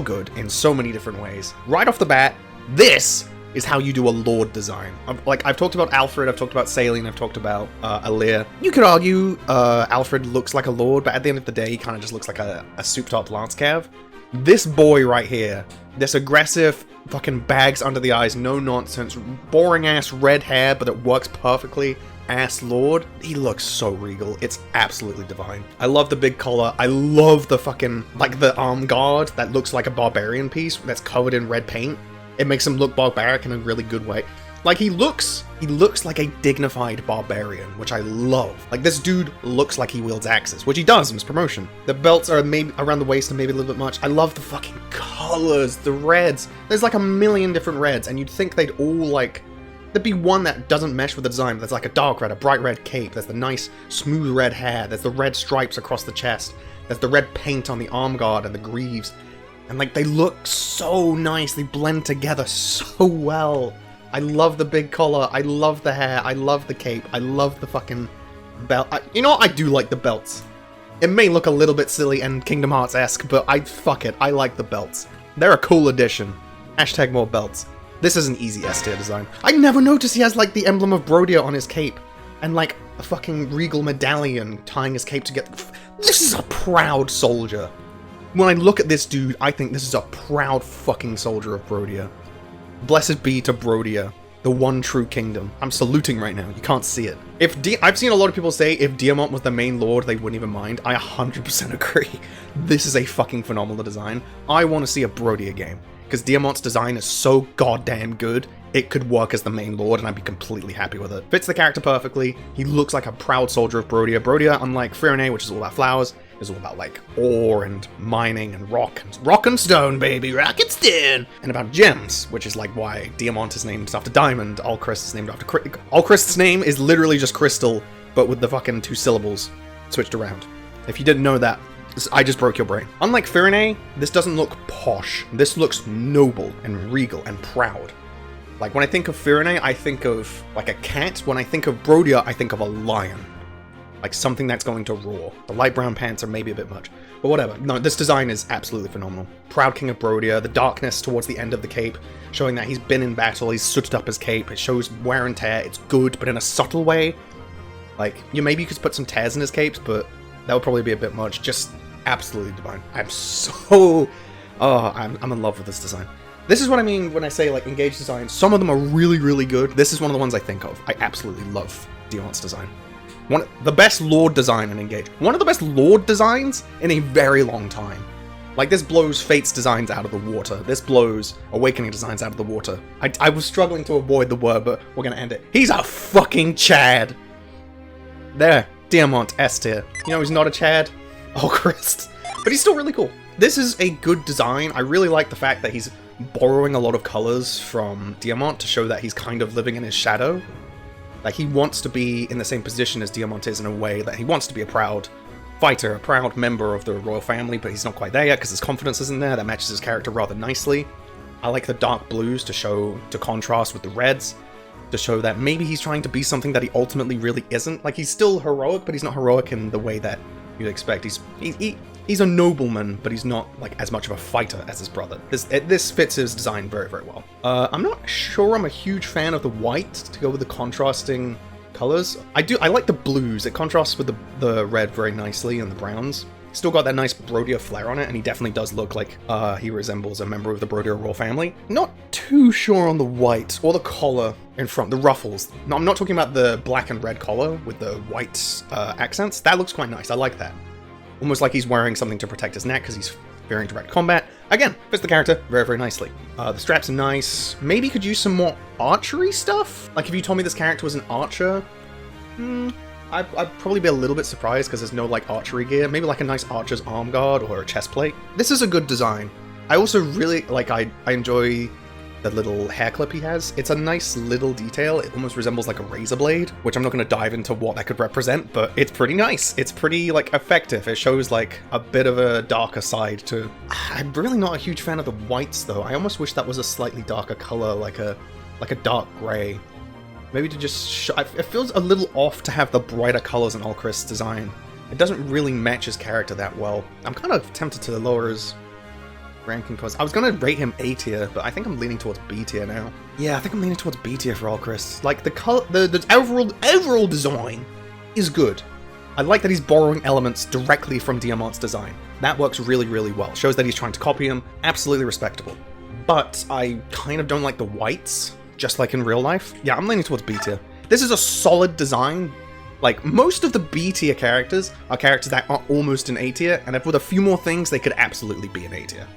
good in so many different ways. Right off the bat, this is how you do a Lord design. Like, I've talked about Alfred, I've talked about Celine, I've talked about Alear. You could argue Alfred looks like a Lord, but at the end of the day, he kind of just looks like a souped-up Lance Cav. This boy right here, this aggressive, fucking bags under the eyes, no nonsense, boring-ass red hair, but it works perfectly, ass Lord, he looks so regal. It's absolutely divine. I love the big collar. I love the fucking, like, the arm guard that looks like a barbarian piece that's covered in red paint. It makes him look barbaric in a really good way. Like, he looks like a dignified barbarian, which I love. Like, this dude looks like he wields axes, which he does in his promotion. The belts are maybe around the waist and maybe a little bit much. I love the fucking colors, the reds. There's like a million different reds, and you'd think they'd all, like, there'd be one that doesn't mesh with the design. There's like a dark red, a bright red cape. There's the nice, smooth red hair. There's the red stripes across the chest. There's the red paint on the arm guard and the greaves. And, like, they look so nice. They blend together so well. I love the big collar. I love the hair. I love the cape. I love the fucking belt. You know what? I do like the belts. It may look a little bit silly and Kingdom Hearts-esque, but fuck it. I like the belts. They're a cool addition. Hashtag more belts. This is an easy S tier design. I never noticed he has, like, the emblem of Brodia on his cape. And, like, a fucking regal medallion tying his cape together. This is a proud soldier. When I look at this dude, I think this is a proud fucking soldier of Brodia. Blessed be to Brodia, the one true kingdom. I'm saluting right now, you can't see it. I've seen a lot of people say if Diamant was the main lord, they wouldn't even mind. I 100% agree. This is a fucking phenomenal design. I want to see a Brodia game, because Diamant's design is so goddamn good, it could work as the main lord and I'd be completely happy with it. Fits the character perfectly, he looks like a proud soldier of Brodia. Brodia, unlike Framme, which is all about flowers, is all about, like, ore and mining and rock and stone, baby, rock and stone! And about gems, which is, like, why Diamant is named after Diamond, Alcryst is named after Alcryst's name is literally just crystal, but with the fucking 2 syllables switched around. If you didn't know that, I just broke your brain. Unlike Framme, this doesn't look posh. This looks noble and regal and proud. Like, when I think of Framme, I think of, like, a cat. When I think of Brodia, I think of a lion. Like, something that's going to roar. The light brown pants are maybe a bit much. But whatever. No, this design is absolutely phenomenal. Proud King of Brodia, the darkness towards the end of the cape, showing that he's been in battle, he's sooted up his cape, it shows wear and tear, it's good, but in a subtle way. Like, maybe you could put some tears in his capes, but that would probably be a bit much. Just absolutely divine. I'm so... Oh, I'm in love with this design. This is what I mean when I say, like, engaged designs. Some of them are really, really good. This is one of the ones I think of. I absolutely love Diamant's design. The best Lord design in Engage. One of the best Lord designs in a very long time. Like, this blows Fate's designs out of the water. This blows Awakening designs out of the water. I was struggling to avoid the word, but we're gonna end it. He's a fucking Chad! There. Diamant, S tier. You know he's not a Chad? Alcryst. But he's still really cool. This is a good design. I really like the fact that he's borrowing a lot of colors from Diamant to show that he's kind of living in his shadow. Like, he wants to be in the same position as Diamant is in a way that he wants to be a proud fighter, a proud member of the royal family, but he's not quite there yet because his confidence isn't there. That matches his character rather nicely. I like the dark blues to contrast with the reds, to show that maybe he's trying to be something that he ultimately really isn't. Like, he's still heroic, but he's not heroic in the way that you'd expect. He's a nobleman, but he's not, like, as much of a fighter as his brother. This fits his design very, very well. I'm not sure I'm a huge fan of the white to go with the contrasting colors. I like the blues. It contrasts with the red very nicely and the browns. Still got that nice Brodia flair on it, and he definitely does look like he resembles a member of the Brodia royal family. Not too sure on the white or the collar in front, the ruffles. No, I'm not talking about the black and red collar with the white accents. That looks quite nice. I like that. Almost like he's wearing something to protect his neck because he's fearing direct combat. Again, fits the character very, very nicely. The straps are nice. Maybe could use some more archery stuff? Like, if you told me this character was an archer, I'd probably be a little bit surprised because there's no, like, archery gear. Maybe like a nice archer's arm guard or a chest plate. This is a good design. I also really, like, I enjoy the little hair clip he has. It's a nice little detail. It almost resembles like a razor blade, which I'm not going to dive into what that could represent, but it's pretty nice. It's pretty, like, effective. It shows, like, a bit of a darker side to... I'm really not a huge fan of the whites, though. I almost wish that was a slightly darker color, like a dark gray. Maybe to just... it feels a little off to have the brighter colors in Alcryst's design. It doesn't really match his character that well. I'm kind of tempted to lower his ranking cause I was gonna rate him A tier, but I think I'm leaning towards B tier now. Yeah, I think I'm leaning towards B tier for Alcryst. Like the color, the overall design is good. I like that he's borrowing elements directly from Diamant's design. That works really, really well. Shows that he's trying to copy him. Absolutely respectable. But I kind of don't like the whites, just like in real life. Yeah, I'm leaning towards B tier. This is a solid design. Like, most of the B tier characters are characters that are almost in A tier, and if with a few more things, they could absolutely be in A tier.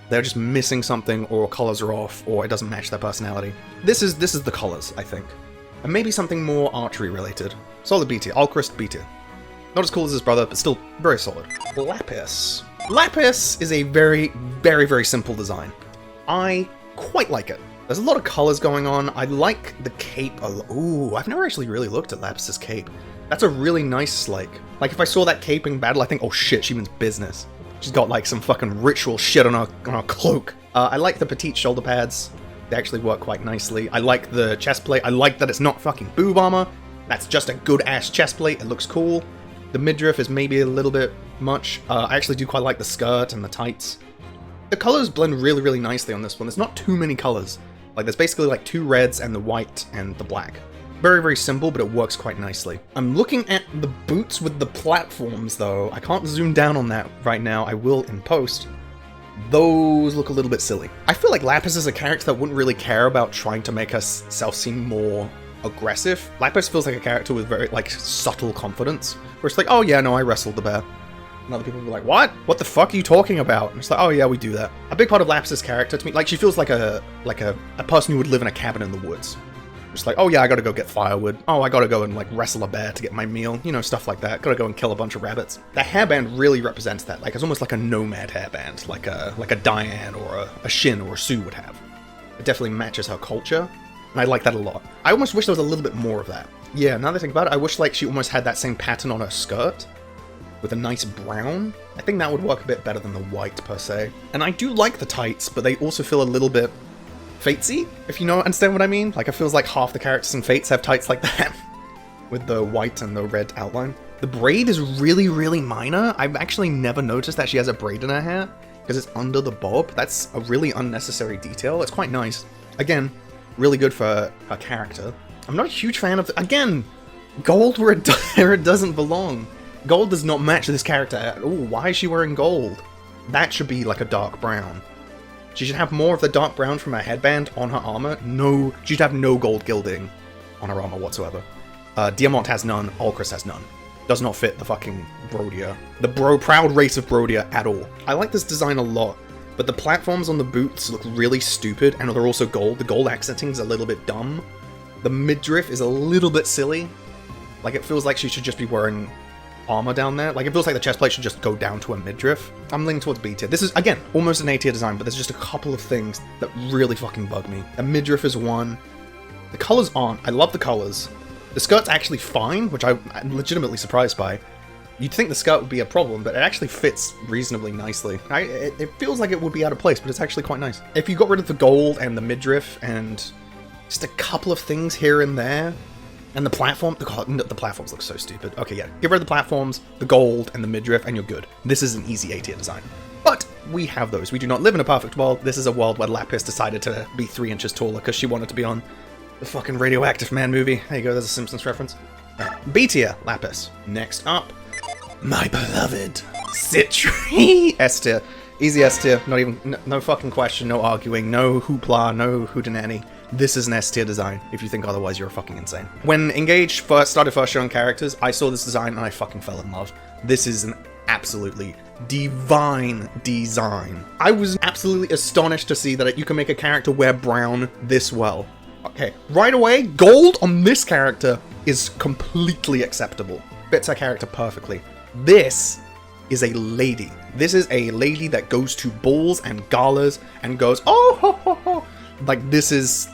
They're just missing something, or colors are off, or it doesn't match their personality. This is the colors, I think. And maybe something more archery related. Solid B tier. Alcryst B tier. Not as cool as his brother, but still very solid. Lapis. Lapis is a very, very, very simple design. I quite like it. There's a lot of colors going on. I like the cape a lot. Ooh, I've never actually really looked at Lapis's cape. That's a really nice, like if I saw that cape in battle, I think, oh shit, she means business. She's got like some fucking ritual shit on her cloak. I like the petite shoulder pads. They actually work quite nicely. I like the chest plate. I like that it's not fucking boob armor. That's just a good ass chest plate. It looks cool. The midriff is maybe a little bit much. I actually do quite like the skirt and the tights. The colors blend really, really nicely on this one. There's not too many colors. Like there's basically like 2 reds and the white and the black. Very, very simple, but it works quite nicely. I'm looking at the boots with the platforms, though. I can't zoom down on that right now. I will in post. Those look a little bit silly. I feel like Lapis is a character that wouldn't really care about trying to make herself seem more aggressive. Lapis feels like a character with very, like, subtle confidence. Where it's like, oh yeah, no, I wrestled the bear. And other people will be like, what? What the fuck are you talking about? And it's like, oh yeah, we do that. A big part of Lapis's character to me, like, she feels like a person who would live in a cabin in the woods. Just like, oh yeah, I gotta go get firewood. Oh, I gotta go and like wrestle a bear to get my meal. You know, stuff like that. Gotta go and kill a bunch of rabbits. The hairband really represents that. Like, it's almost like a nomad hairband, like a Diane or a Shin or a Sue would have. It definitely matches her culture, and I like that a lot. I almost wish there was a little bit more of that. Yeah, now that I think about it, I wish like she almost had that same pattern on her skirt with a nice brown. I think that would work a bit better than the white per se. And I do like the tights, but they also feel a little bit Fatesy, if you understand what I mean. Like, it feels like half the characters in Fates have tights like that, with the white and the red outline. The braid is really, really minor. I've actually never noticed that she has a braid in her hair, because it's under the bob. That's a really unnecessary detail. It's quite nice. Again, really good for her character. I'm not a huge fan of again, gold where it doesn't belong. Gold does not match this character at all. Why is she wearing gold? That should be like a dark brown. She should have more of the dark brown from her headband on her armor. No, she should have no gold gilding on her armor whatsoever. Diamant has none, Alcryst has none. Does not fit the fucking Brodia. The proud race of Brodia at all. I like this design a lot, but the platforms on the boots look really stupid, and they're also gold. The gold accenting is a little bit dumb. The midriff is a little bit silly. Like, it feels like she should just be wearing armor down there. Like, it feels like the chest plate should just go down to a midriff. I'm leaning towards B tier. This is, again, almost an A tier design, but there's just a couple of things that really fucking bug me. A midriff is one. The colors aren't. I love the colors. The skirt's actually fine, which I'm legitimately surprised by. You'd think the skirt would be a problem, but it actually fits reasonably nicely. It feels like it would be out of place, but it's actually quite nice. If you got rid of the gold and the midriff and just a couple of things here and there, and the platform, the platforms look so stupid. Okay, yeah, get rid of the platforms, the gold, and the midriff, and you're good. This is an easy A tier design. But we have those. We do not live in a perfect world. This is a world where Lapis decided to be 3 inches taller because she wanted to be on the fucking Radioactive Man movie. There you go, there's a Simpsons reference. Right. B tier, Lapis. Next up, my beloved Citrinne. S tier. Easy S tier. Not even, no fucking question, no arguing, no hoopla, no hootenanny. This is an S tier design. If you think otherwise, you're fucking insane. When Engage started first showing characters, I saw this design and I fucking fell in love. This is an absolutely divine design. I was absolutely astonished to see that you can make a character wear brown this well. Okay, right away, gold on this character is completely acceptable. Fits her character perfectly. This is a lady. This is a lady that goes to balls and galas and goes, oh, ho, ho, ho. Like, this is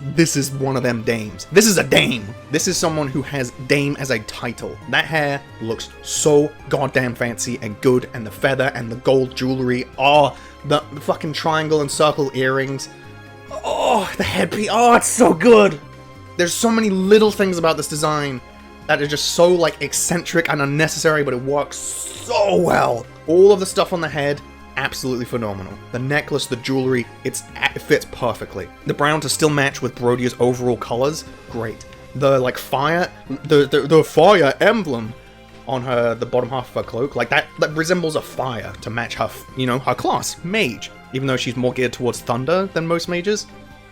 one of them dames. This is a dame. This is someone who has dame as a title. That hair looks so goddamn fancy and good, and the feather and the gold jewelry. Oh, the fucking triangle and circle earrings. Oh, the headpiece. Oh, it's so good. There's so many little things about this design that are just so, like, eccentric and unnecessary, but it works so well. All of the stuff on the head, absolutely phenomenal. The necklace, the jewelry, it fits perfectly. The brown to still match with Brodia's overall colors, great. The, like, fire, the fire emblem on the bottom half of her cloak, like, that resembles a fire to match her, you know, her class, mage. Even though she's more geared towards thunder than most mages,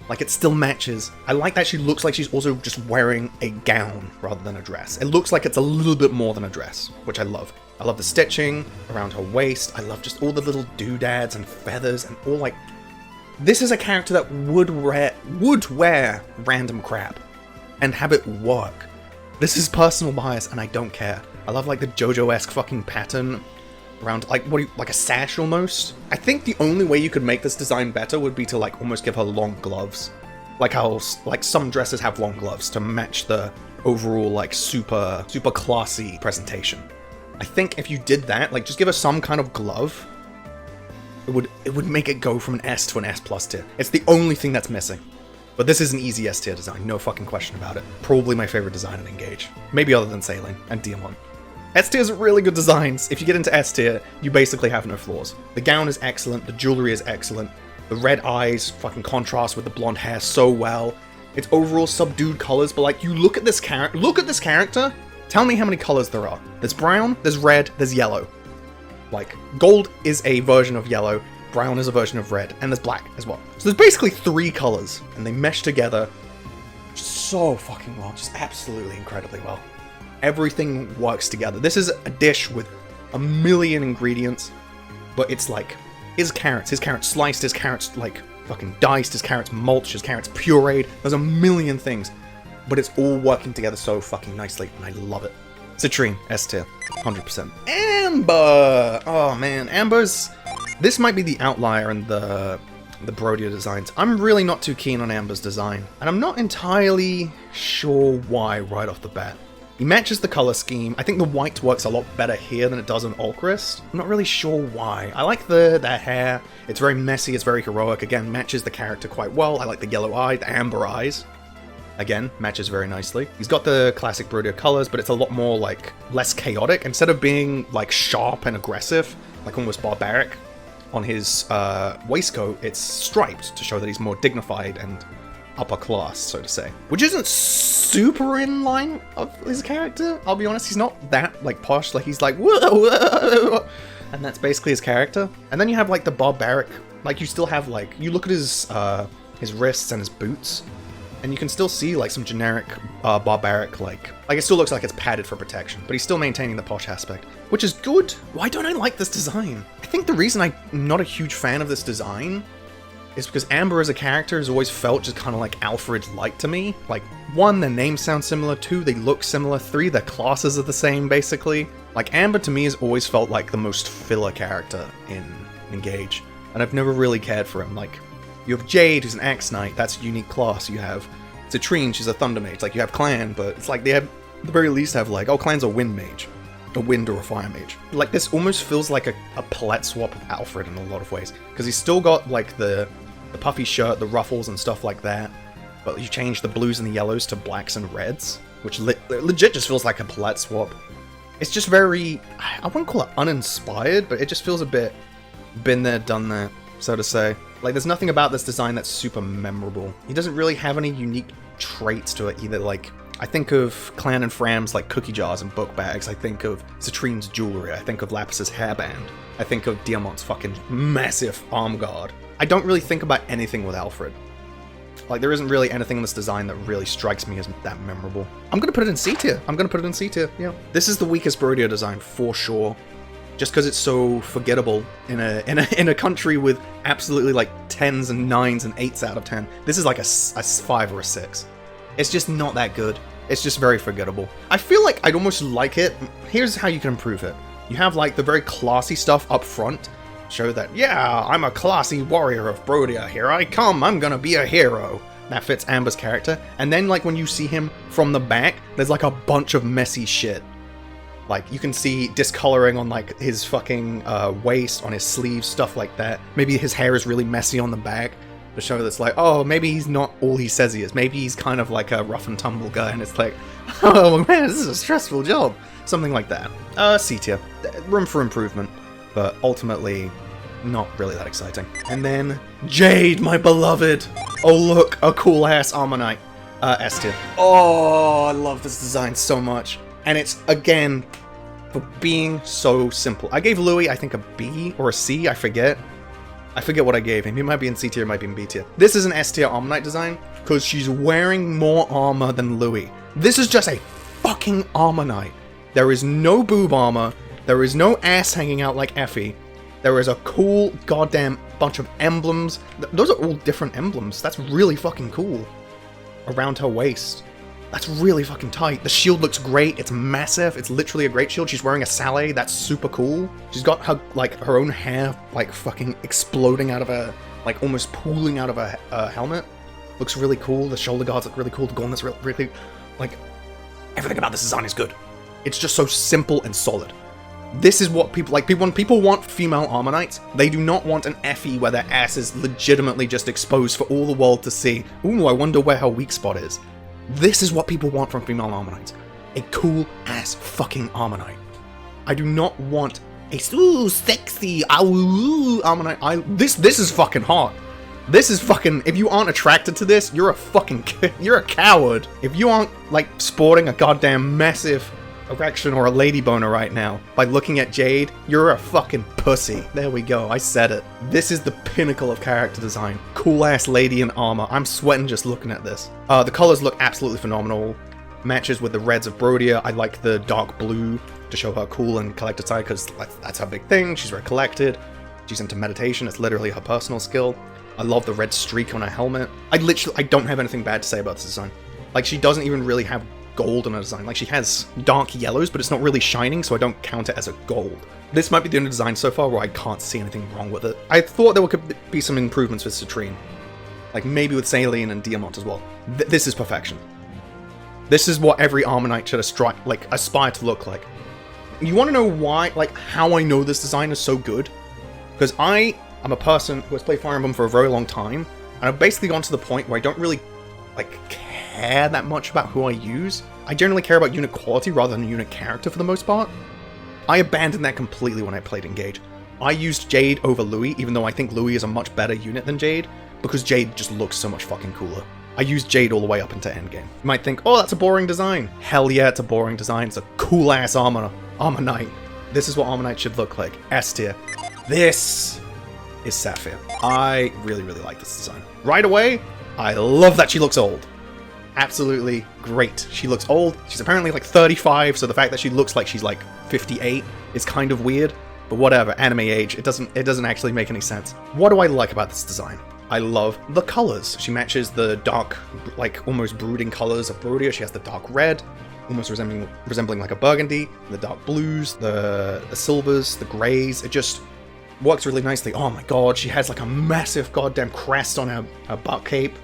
like, it still matches. I like that she looks like she's also just wearing a gown rather than a dress. It looks like it's a little bit more than a dress, which I love. I love the stitching around her waist. I love just all the little doodads and feathers and all, like... This is a character that would wear random crap and have it work. This is personal bias and I don't care. I love, like, the JoJo-esque fucking pattern around, like, like a sash almost. I think the only way you could make this design better would be to, like, almost give her long gloves. Like how, like, some dresses have long gloves to match the overall, like, super classy presentation. I think if you did that, like, just give her some kind of glove, it would make it go from an S to an S+ tier. It's the only thing that's missing. But this is an easy S tier design, no fucking question about it. Probably my favorite design in Engage. Maybe other than Celine and Diamant. S tier is really good designs. If you get into S tier, you basically have no flaws. The gown is excellent, the jewelry is excellent, the red eyes fucking contrast with the blonde hair so well. It's overall subdued colors, but, like, you look at this character, tell me how many colors there are. There's brown, there's red, there's yellow. Like, gold is a version of yellow, brown is a version of red, and there's black as well. So there's basically 3 colors, and they mesh together so fucking well, just absolutely incredibly well. Everything works together. This is a dish with a million ingredients, but it's like, his carrots sliced, his carrots, like, fucking diced, his carrots mulched, his carrots pureed. There's a million things, but it's all working together so fucking nicely, and I love it. Citrinne, S tier, 100%. Amber! Oh man, Amber's... This might be the outlier in the Brodia designs. I'm really not too keen on Amber's design, and I'm not entirely sure why right off the bat. He matches the color scheme. I think the white works a lot better here than it does on Alcryst. I'm not really sure why. I like the hair. It's very messy, it's very heroic. Again, matches the character quite well. I like the yellow eye, the amber eyes. Again, matches very nicely. He's got the classic Brodia colors, but it's a lot more, like, less chaotic. Instead of being, like, sharp and aggressive, like almost barbaric, on his waistcoat, it's striped to show that he's more dignified and upper class, so to say. Which isn't super in line of his character, I'll be honest. He's not that, like, posh, like, he's like, whoa, whoa, and that's basically his character. And then you have, like, the barbaric, like, you still have, like, you look at his wrists and his boots, and you can still see, like, some generic barbaric, like, it still looks like it's padded for protection, but he's still maintaining the posh aspect, which is good. Why don't I like this design? I think the reason I'm not a huge fan of this design is because Amber as a character has always felt just kind of like Alfred-like to me. Like, 1, their names sound similar, 2, they look similar, 3, their classes are the same, basically. Like, Amber to me has always felt like the most filler character in Engage, and I've never really cared for him. Like, you have Jade, who's an Axe Knight, that's a unique class. You have Citrinne, she's a Thunder Mage. Like, you have Clanne, but it's like they have, at the very least, have like, oh, Clanne's a Wind Mage. A Wind or a Fire Mage. Like, this almost feels like a palette swap of Alfred in a lot of ways, because he's still got, like, the puffy shirt, the ruffles and stuff like that, but you change the blues and the yellows to blacks and reds, which legit just feels like a palette swap. It's just very, I wouldn't call it uninspired, but it just feels a bit been there, done that, so to say. Like, there's nothing about this design that's super memorable. He doesn't really have any unique traits to it either. Like, I think of Clanne and Framme's, like, cookie jars and book bags. I think of Citrinne's jewelry. I think of Lapis's hairband. I think of Diamant's fucking massive arm guard. I don't really think about anything with Alfred. Like, there isn't really anything in this design that really strikes me as that memorable. I'm gonna put it in C tier. Yeah. This is the weakest Brodia design, for sure. Just because it's so forgettable in a country with absolutely, like, 10s and 9s and 8s out of 10. This is like a 5 or a 6. It's just not that good. It's just very forgettable. I feel like I'd almost like it. Here's how you can improve it. You have like the very classy stuff up front. Show that, yeah, I'm a classy warrior of Brodia. Here I come. I'm gonna be a hero. That fits Amber's character. And then like when you see him from the back, there's like a bunch of messy shit. Like you can see discoloring on like his fucking waist, on his sleeves, stuff like that. Maybe his hair is really messy on the back. To show that's like, oh, maybe he's not all he says he is. Maybe he's kind of like a rough and tumble guy, and it's like, oh man, this is a stressful job. Something like that. C tier. Room for improvement, but ultimately not really that exciting. And then Jade, my beloved. Oh look, a cool ass Armor Knight. S tier. Oh, I love this design so much. And it's, again, for being so simple. I gave Louis, I think, a B or a C, I forget. I forget what I gave him. He might be in C tier, might be in B tier. This is an S tier Armor Knight design because she's wearing more armor than Louis. This is just a fucking Armor Knight. There is no boob armor. There is no ass hanging out like Effie. There is a cool goddamn bunch of emblems. Those are all different emblems. That's really fucking cool. Around her waist. That's really fucking tight. The shield looks great. It's massive. It's literally a great shield. She's wearing a sallet. That's super cool. She's got her, like, her own hair, like, fucking exploding out of her, like, almost pooling out of her helmet. Looks really cool. The shoulder guards look really cool. The gauntlets really, like, everything about this design is good. It's just so simple and solid. This is what people, like, when people want female Armor Knights, they do not want an Effie where their ass is legitimately just exposed for all the world to see. Ooh, I wonder where her weak spot is. This is what people want from female Armor Knights. A cool-ass fucking Armor Knight. I do not want a ooh, sexy Armor Knight. This is fucking hot. This is fucking... If you aren't attracted to this, you're a fucking... You're a coward. If you aren't, like, sporting a goddamn massive erection or a lady boner right now by looking at Jade, you're a fucking pussy. There we go, I said it. This is the pinnacle of character design. Cool ass lady in armor. I'm sweating just looking at this. The colors look absolutely phenomenal. Matches with the reds of Brodia. I like the dark blue to show her cool and collected side because that's her big thing. She's very collected. She's into meditation. It's literally her personal skill. I love the red streak on her helmet. I don't have anything bad to say about this design. Like, she doesn't even really have gold in her design. Like, she has dark yellows, but it's not really shining, so I don't count it as a gold. This might be the only design so far where I can't see anything wrong with it. I thought there could be some improvements with Citrinne. Like, maybe with Celine and Diamant as well. This is perfection. This is what every Armor Knight should aspire to look like. You want to know why, like, how I know this design is so good? Because I'm a person who has played Fire Emblem for a very long time, and I've basically gone to the point where I don't really, like, care that much about who I use. I generally care about unit quality rather than unit character for the most part. I abandoned that completely when I played Engage. I used Jade over Louis, even though I think Louis is a much better unit than Jade, because Jade just looks so much fucking cooler. I used Jade all the way up into endgame. You might think, oh, that's a boring design. Hell yeah, it's a boring design. It's a cool-ass Armor Knight. This is what Armor Knight should look like. S tier. This is Saphir. I really, really like this design. Right away, I love that she looks old. Absolutely great. She looks old. She's apparently like 35, so the fact that she looks like she's like 58 is kind of weird. But whatever, anime age, it doesn't actually make any sense. What do I like about this design? I love the colors. She matches the dark, like almost brooding colors of Brodia. She has the dark red, almost resembling like a burgundy, the dark blues, the silvers, the grays. It just works really nicely. Oh my god, she has like a massive goddamn crest on her butt cape.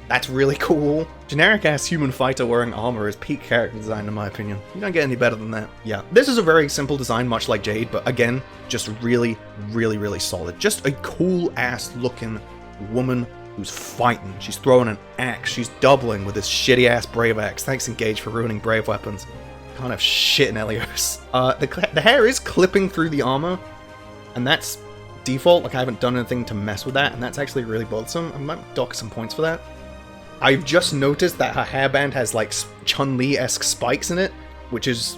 That's really cool. Generic-ass human fighter wearing armor is peak character design in my opinion. You don't get any better than that. Yeah, this is a very simple design, much like Jade, but again, just really, really, really solid. Just a cool-ass looking woman who's fighting. She's throwing an axe. She's doubling with this shitty-ass Brave Axe. Thanks, Engage, for ruining Brave weapons. Kind of shit in Elios. The hair is clipping through the armor, and that's default. Like, I haven't done anything to mess with that, and that's actually really bothersome. I might dock some points for that. I've just noticed that her hairband has like Chun-Li-esque spikes in it, which is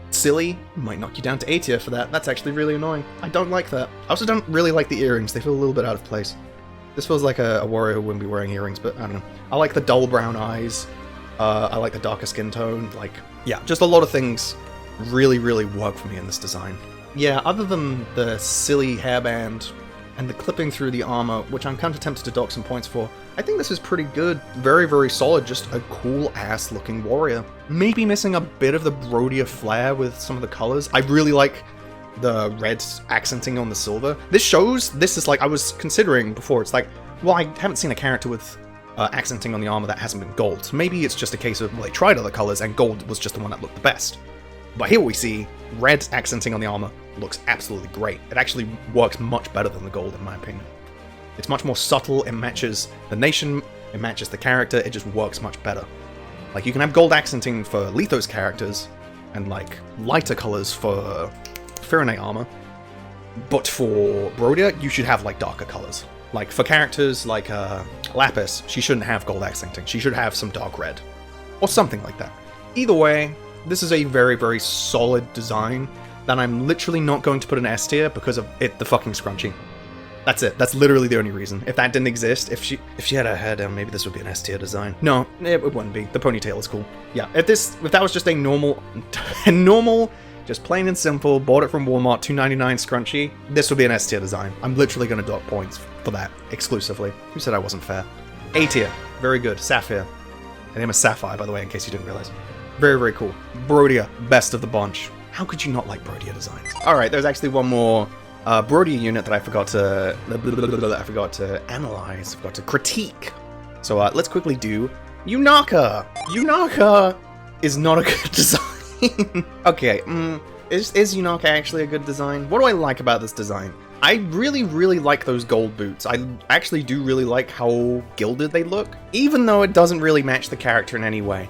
silly. Might knock you down to A tier for that. That's actually really annoying. I don't like that. I also don't really like the earrings. They feel a little bit out of place. This feels like a warrior who wouldn't be wearing earrings, but I don't know. I like the dull brown eyes. I like the darker skin tone. Like, yeah, just a lot of things really, really work for me in this design. Yeah, other than the silly hairband and the clipping through the armor, which I'm kind of tempted to dock some points for. I think this is pretty good. Very, very solid. Just a cool-ass looking warrior. Maybe missing a bit of the Brodia flair with some of the colors. I really like the red accenting on the silver. This is like, I was considering before, it's like, well, I haven't seen a character with accenting on the armor that hasn't been gold. So maybe it's just a case of, well, they tried other colors and gold was just the one that looked the best. But here we see red accenting on the armor looks absolutely great. It actually works much better than the gold in my opinion. It's much more subtle, it matches the nation, it matches the character, it just works much better. Like, you can have gold accenting for Lethos characters, and like lighter colors for Firene armor, but for Brodia, you should have like darker colors. Like for characters like Lapis, she shouldn't have gold accenting, she should have some dark red, or something like that. Either way, this is a very, very solid design that I'm literally not going to put an S tier because of the fucking scrunchie. That's it. That's literally the only reason. If that didn't exist, if she had her hair down, maybe this would be an S tier design. No, it wouldn't be. The ponytail is cool. Yeah, if that was just a normal, just plain and simple, bought it from Walmart, $2.99 scrunchie, this would be an S tier design. I'm literally going to dock points for that exclusively. Who said I wasn't fair? A tier. Very good. Saphir. Her name is Sapphire, by the way, in case you didn't realize. Very, very cool. Brodia, best of the bunch. How could you not like Brodia designs? Alright, there's actually one more Brodia unit that I forgot to analyze, forgot to critique. So let's quickly do Yunaka. Yunaka is not a good design. Okay, is Yunaka actually a good design? What do I like about this design? I really, really like those gold boots. I actually do really like how gilded they look, even though it doesn't really match the character in any way.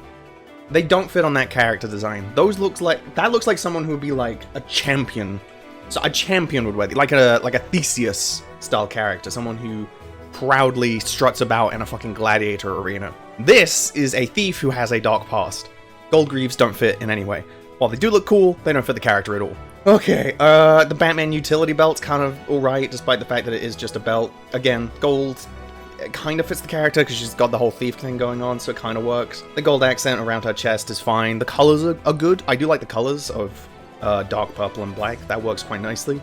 They don't fit on that character design. That looks like someone who would be like a champion. So a champion would wear like a Theseus style character, someone who proudly struts about in a fucking gladiator arena. This is a thief who has a dark past. Gold greaves don't fit in any way. While they do look cool, they don't fit the character at all. Okay, the Batman utility belt's kind of alright, despite the fact that it is just a belt. Again, gold, it kind of fits the character because she's got the whole thief thing going on, so it kind of works. The gold accent around her chest is fine. The colors are good. I do like the colors of dark purple and black. That works quite nicely.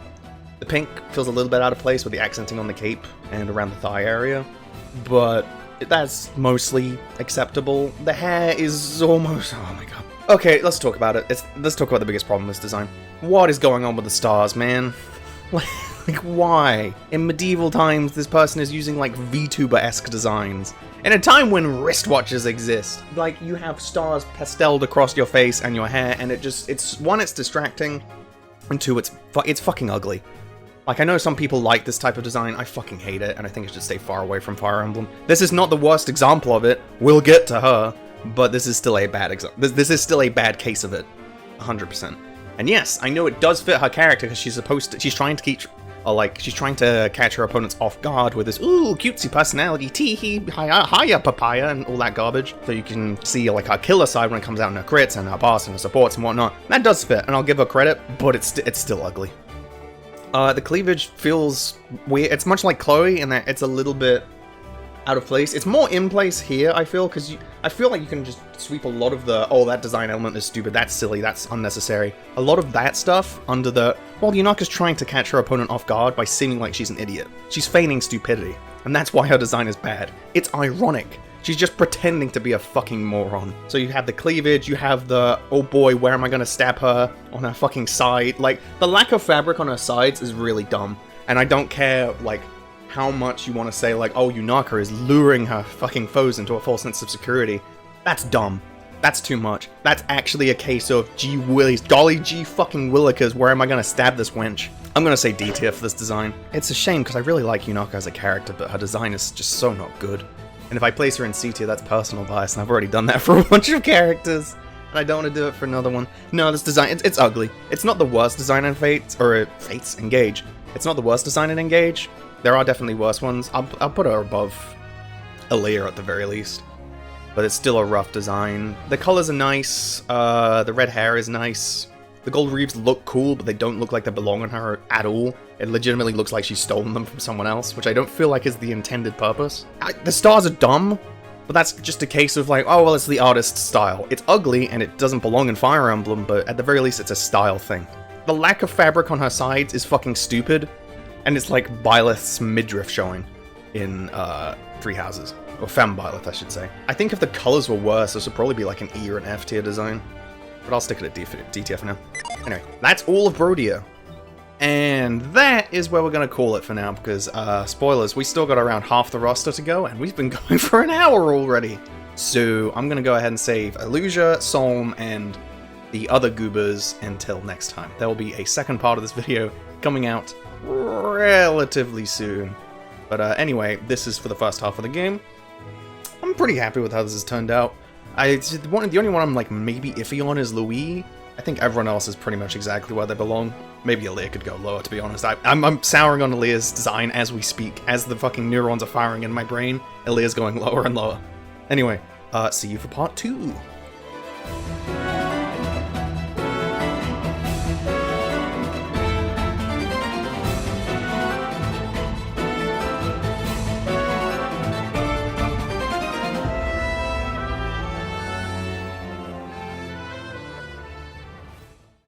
The pink feels a little bit out of place with the accenting on the cape and around the thigh area, but that's mostly acceptable. The hair is almost... oh my god. Okay, let's talk about it. Let's talk about the biggest problem with this design. What is going on with the stars, man? Like, why? In medieval times, this person is using, like, VTuber-esque designs. In a time when wristwatches exist. Like, you have stars pasteled across your face and your hair, and it's one, it's distracting, and two, it's fucking ugly. Like, I know some people like this type of design, I fucking hate it, and I think it should stay far away from Fire Emblem. This is not the worst example of it, we'll get to her, but this is still a bad example. This is still a bad case of it. 100%. And yes, I know it does fit her character, because she's trying to catch her opponents off guard with this, ooh, cutesy personality, tee-hee, hiya papaya, and all that garbage. So you can see, like, her killer side when it comes out in her crits, and her boss, and her supports, and whatnot. That does fit, and I'll give her credit, but it's still ugly. The cleavage feels weird. It's much like Chloe in that it's a little bit out of place. It's more in place here, I feel, because I feel like you can just sweep a lot of the, oh, that design element is stupid, that's silly, that's unnecessary. A lot of that stuff under the, well, Yunaka's trying to catch her opponent off guard by seeming like she's an idiot. She's feigning stupidity, and that's why her design is bad. It's ironic. She's just pretending to be a fucking moron. So you have the cleavage, you have the, oh boy, where am I gonna stab her on her fucking side? Like, the lack of fabric on her sides is really dumb. And I don't care, like, how much you want to say, like, oh, Yunaka is luring her fucking foes into a false sense of security. That's dumb. That's too much. That's actually a case of, gee willies, golly gee fucking willikers, where am I gonna stab this wench? I'm gonna say D tier for this design. It's a shame, because I really like Yunaka as a character, but her design is just so not good. And if I place her in C tier, that's personal bias, and I've already done that for a bunch of characters. And I don't want to do it for another one. No, this design, it's ugly. It's not the worst design in Fates, or Fates, Engage. It's not the worst design in Engage. There are definitely worse ones. I'll put her above Alear at the very least. But it's still a rough design. The colors are nice, the red hair is nice. The gold reeves look cool, but they don't look like they belong on her at all. It legitimately looks like she's stolen them from someone else, which I don't feel like is the intended purpose. The stars are dumb, but that's just a case of like, oh, well, it's the artist's style. It's ugly, and it doesn't belong in Fire Emblem, but at the very least, it's a style thing. The lack of fabric on her sides is fucking stupid, And it's like Byleth's midriff showing in Three Houses. Or Femme Byleth, I should say. I think if the colors were worse, this would probably be like an E or an F tier design. But I'll stick it at D tier for now. Anyway, that's all of Brodia. And that is where we're going to call it for now, because, spoilers, we still got around half the roster to go, and we've been going for an hour already. So I'm going to go ahead and save Illusia, Solm, and the other goobers until next time. There will be a second part of this video coming out relatively soon. But anyway, this is for the first half of the game. I'm pretty happy with how this has turned out. The only one I'm like maybe iffy on is Louis. I think everyone else is pretty much exactly where they belong. Maybe Alear could go lower, to be honest. I'm souring on Alear's design as we speak. As the fucking neurons are firing in my brain, Alear's going lower and lower. Anyway, see you for part 2.